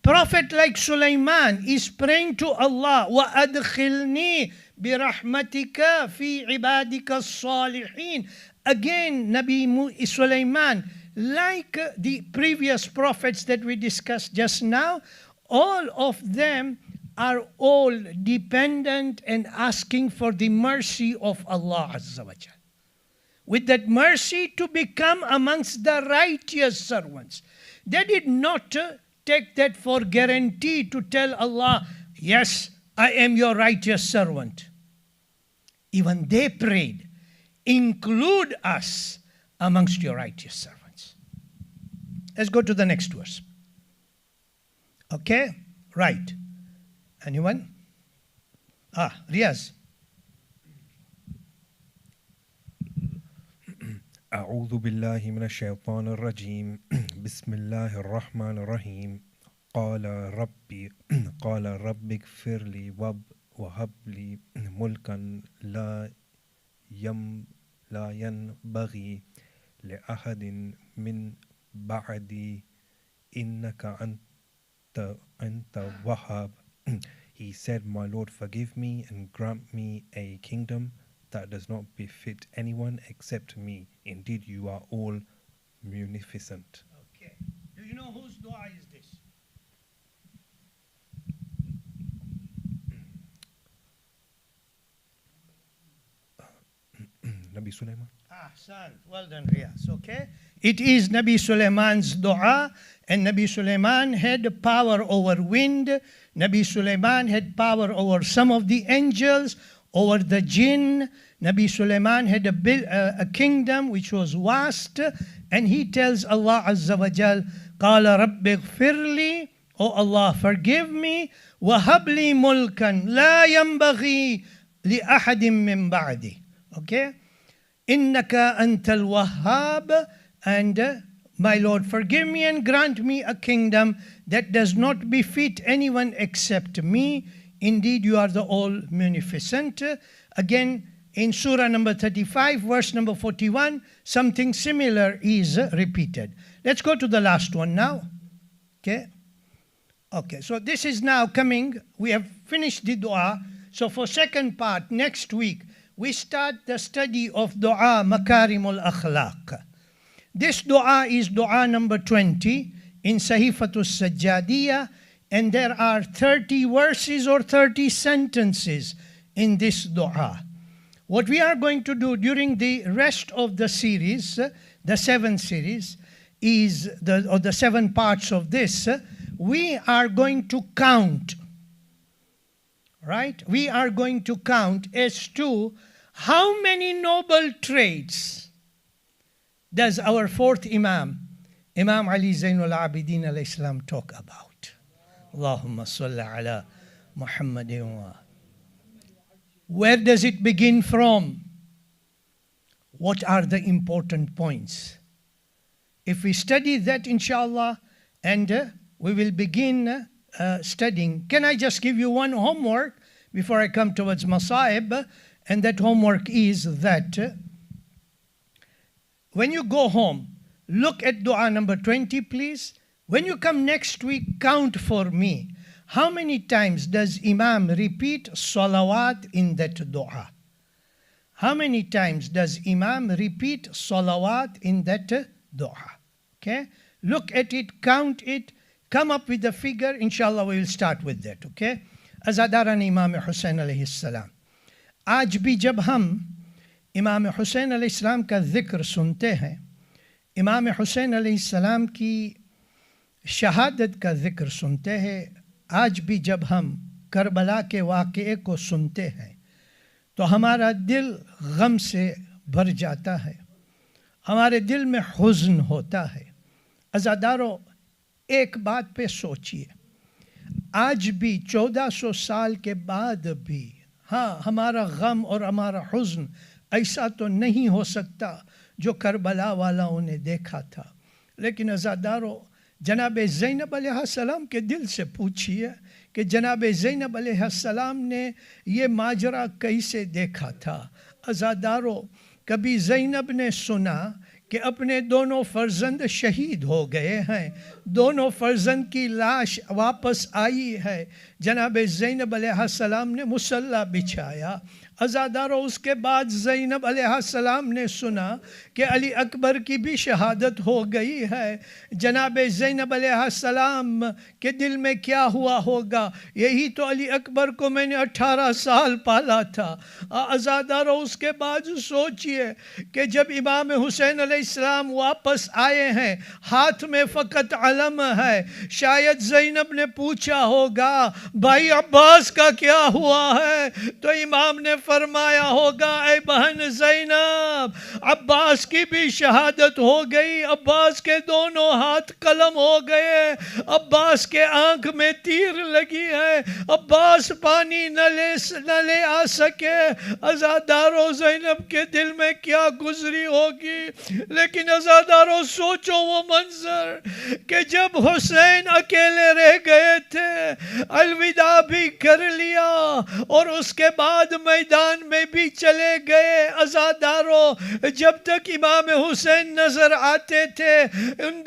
Prophet like Sulaiman is praying to Allah, وَأَدْخِلْنِي بِرَحْمَتِكَ فِي عِبَادِكَ الصَّالِحِينَ. Again, Nabi Sulaiman, like the previous prophets that we discussed just now, all of them are all dependent and asking for the mercy of Allah Azza wa Jal. With that mercy to become amongst the righteous servants. They did not take that for guarantee to tell Allah, yes, I am your righteous servant. Even they prayed, include us amongst your righteous servants. Let's go to the next verse. Okay, right. Anyone? Riaz. أعوذ بالله من الشيطان الرجيم بسم الله الرحمن الرحيم قال ربي اغفر لي وهب لي ملكا لا ينبغي لأحد من بعدي إنك أنت وهاب. He said, my Lord, forgive me and grant me a kingdom that does not befit anyone except me. Indeed, you are all munificent. Okay. Do you know whose dua is this? Nabi Sulaiman. Son, well done, Riyaz. Okay. It is Nabi Sulaiman's dua, and Nabi Sulaiman had power over wind. Nabi Sulaiman had power over some of the angels, over the jinn. Nabi Sulaiman had a kingdom which was vast, and he tells Allah Azza wa Jal, قَالَ رَبِّ اغْفِرْ لِي, O Allah, forgive me, وَهَبْ لِي مُلْكًا لَا يَنْبَغِي لِأَحَدٍ مِّن بَعْدِي. Okay? إِنَّكَ أَنْتَ الْوَهَّابِ, and my Lord, forgive me and grant me a kingdom that does not befit anyone except me. Indeed, you are the all-munificent. Again, in Surah number 35, verse number 41, something similar is repeated. Let's go to the last one now. Okay? Okay, so this is now coming. We have finished the dua. So for second part, next week, we start the study of dua Makarimul Akhlaq. This dua is dua number 20 in Sahifatul Sajjadiyah, and there are 30 verses or 30 sentences in this dua. What we are going to do during the rest of the series, the 7 series, is the 7 parts of this, we are going to count, right? We are going to count as to how many noble traits does our fourth Imam, Imam Ali Zainul Abidin alayhi salam, talk about. Allahumma salli ala Muhammadin wa. Where does it begin from? What are the important points? If we study that, inshallah, and we will begin studying. Can I just give you one homework before I come towards Masaib? And that homework is that when you go home, look at dua number 20, please. When you come next week, count for me. How many times does Imam repeat salawat in that dua? How many times does Imam repeat salawat in that dua? Okay? Look at it, count it, come up with a figure. Inshallah, we will start with that. Okay? Azadaran Imam Husain alayhi salam. आज भी जब हम इमाम हुसैन अलैहिस्सलाम का ज़िक्र सुनते हैं, इमाम हुसैन अलैहिस्सलाम की शहादत का ज़िक्र सुनते हैं, आज भी जब हम करबला के वाक़े को सुनते हैं तो हमारा दिल गम से भर जाता है, हमारे दिल में हुज़्न होता है। अज़ादारों, एक बात पे सोचिए, आज भी 1400 साल के बाद भी हाँ, हमारा गम और हमारा हुज़्न ऐसा तो नहीं हो सकता जो करबला वालों ने देखा था। लेकिन अज़ादारों, जनाब ज़ैनब अलैहिस्सलाम के दिल से पूछिए कि जनाब ज़ैनब अलैहिस्सलाम ने ये माजरा कैसे देखा था। अज़ादारों, कभी ज़ैनब ने सुना कि अपने दोनों फर्जंद शहीद हो गए हैं, दोनों फर्जंद की लाश वापस आई है, जनाब ज़ैनब अलैहिस्सलाम ने मुसल्ला बिछाया। अज़ादारों, उसके बाद ज़ैनब अलैहिस्सलाम ने सुना कि अली अकबर की भी शहादत हो गई है। जनाब ज़ैनब अलैहिस्सलाम के दिल में क्या हुआ होगा, यही तो अली अकबर को मैंने 18 साल पाला था। अज़ादारों, उसके बाद सोचिए कि जब इमाम हुसैन अलैहिस्सलाम वापस आए हैं, हाथ में फ़कत अलम है, शायद ज़ैनब ने पूछा होगा भाई अब्बास का क्या हुआ है, तो इमाम ने फरमाया होगा ऐ बहन ज़ैनब, अब्बास की भी शहादत हो गई, अब्बास के दोनों हाथ कलम हो गए, अब्बास के आंख में तीर लगी है, अब्बास पानी न ले आ सके। अज़ादारों, ज़ैनब के दिल में क्या गुजरी होगी। लेकिन अज़ादारों, सोचो वो मंजर कि जब हुसैन अकेले रह गए थे, अलविदा भी कर लिया और उसके बाद मैदान में भी चले गए। अज़ादारों, जब तक इमाम हुसैन नजर आते थे, उन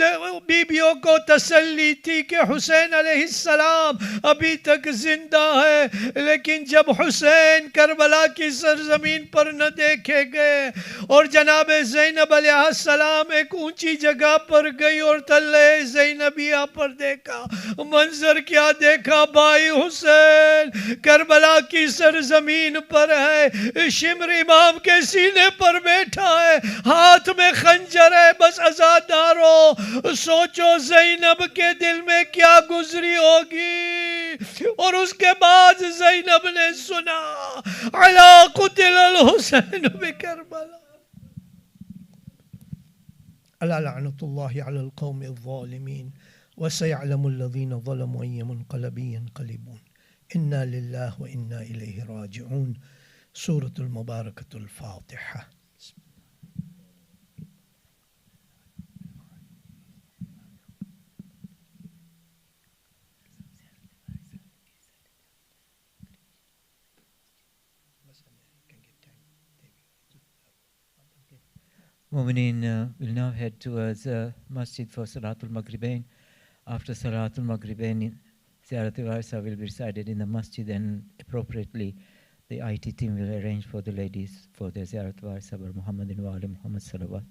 बीबियों को तसल्ली थी कि हुसैन अलैहिस्सलाम अभी तक जिंदा है। लेकिन जब हुसैन करबला की सरजमीन पर न देखे गए और जनाब ज़ैनब अलैहिस्सलाम एक ऊंची जगह पर गई और तल्ले ज़ैनबिया पर देखा, मंजर क्या देखा, भाई हुसैन करबला की सरजमीन पर है, शिमर इमाम के सीने पर बैठा है, हाथ में खंजर है। बस अज़ादारों, सोचो ज़ैनब के दिल में क्या गुजरी होगी। और उसके बाद ज़ैनब ने सुना अला कुतिल अल हुसैन बिकरबला, अला लअनतुल्लाहि अलल कौमिल ज़ालिमीन व सयअलमुल लज़ीना ज़लमू अय्य मुनक़लबिन यनक़लिबून। इन्ना लिल्लाहि व इन्ना इलैहि राजिऊन। सूरतुल मुबारकतुल फातिहा। Mu'mineen will now head towards Masjid for Salatul Maghribain. After Salatul Maghribain, Ziyarat al-Warsa will be recited in the Masjid, and appropriately the IT team will arrange for the ladies for their Ziyarat al-Warsa bar Muhammadin wa ali Muhammad salawat.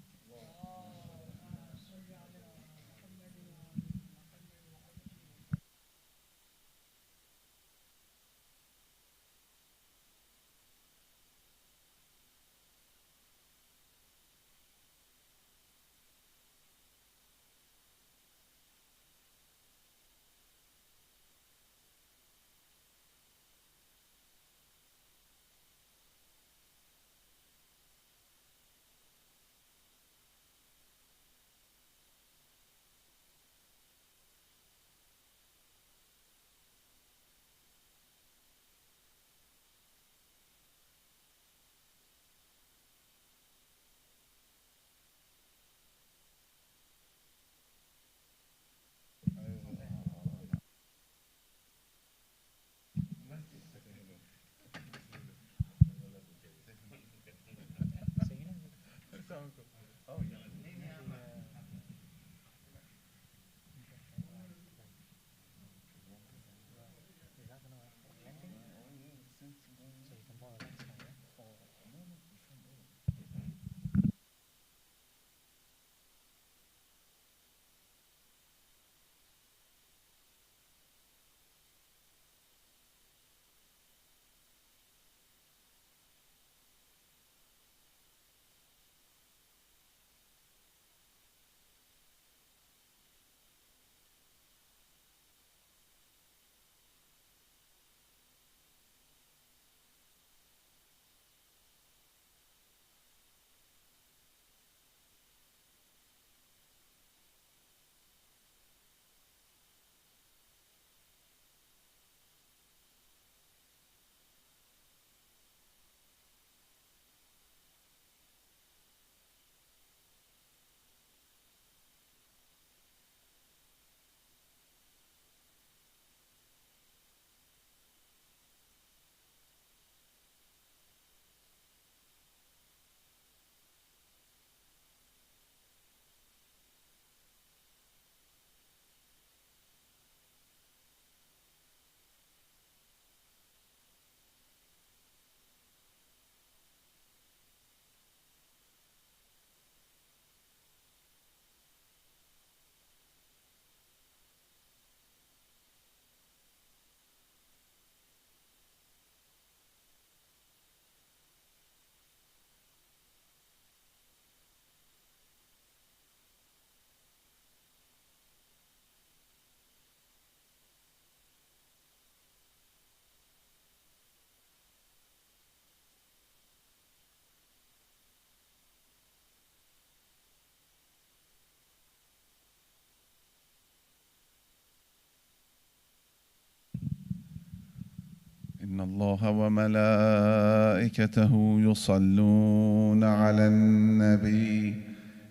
إن الله وملائكته يصلون على النبي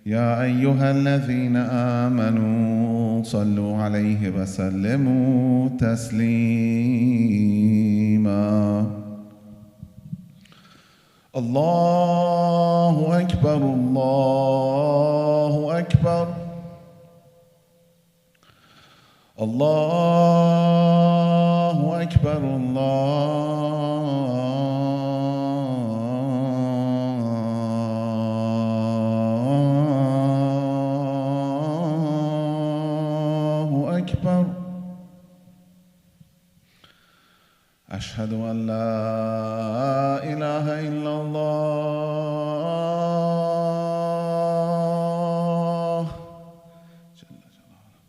يا أيها الذين آمنوا صلوا عليه وسلموا تسليما. الله أكبر الله أكبر الله أكبر الله أكبر. أشهد أن لا إله إلا الله جل جلاله.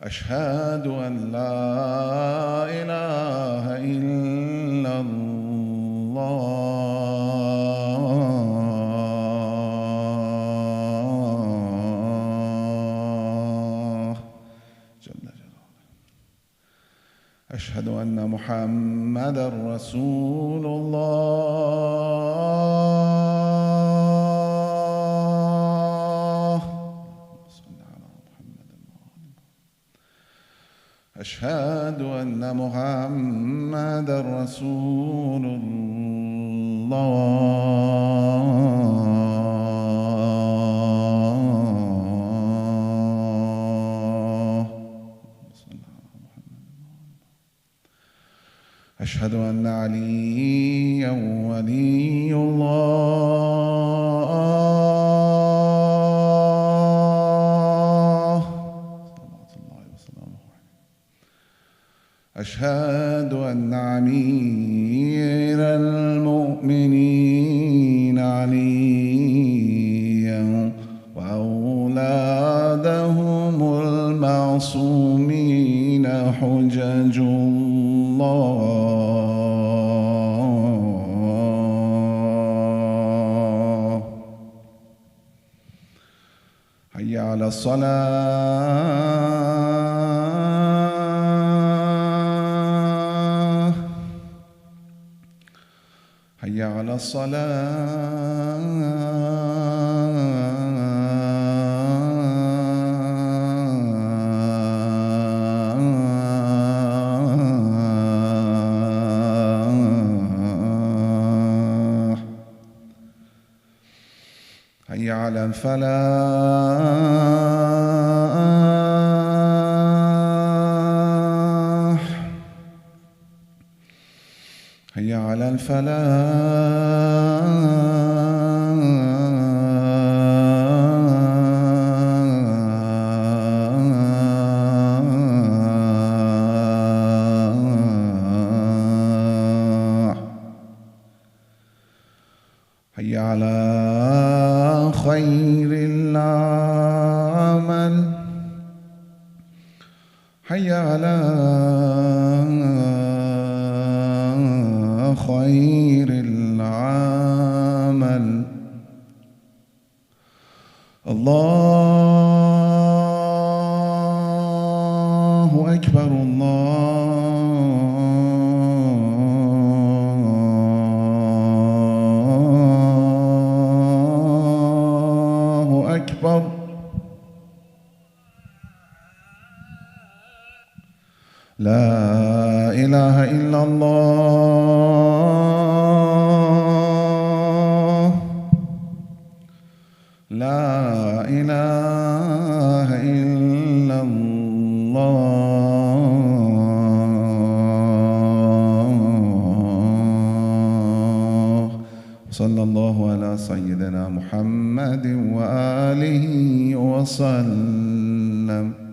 أشهد أن لا إله إلا الله جل جلاله. أشهد أن محمدًا رسول الله. صل على محمد وآله. أشهد أن محمدًا رسول الله. أشهد أن عليًّا ولي الله. صلوات الله وسلامه عليه. أشهد أن أمير المؤمنين عليًا وأولادهم المعصومين حجج الله. حي على الصلاة حي على الصلاة. على الفلاح هيا على الفلاح هيا على خير العمل هيا على خير العمل الله أكبر الله أكبر لا إله إلا الله لا إله إلا الله صلى الله على سيدنا محمد وآله وسلم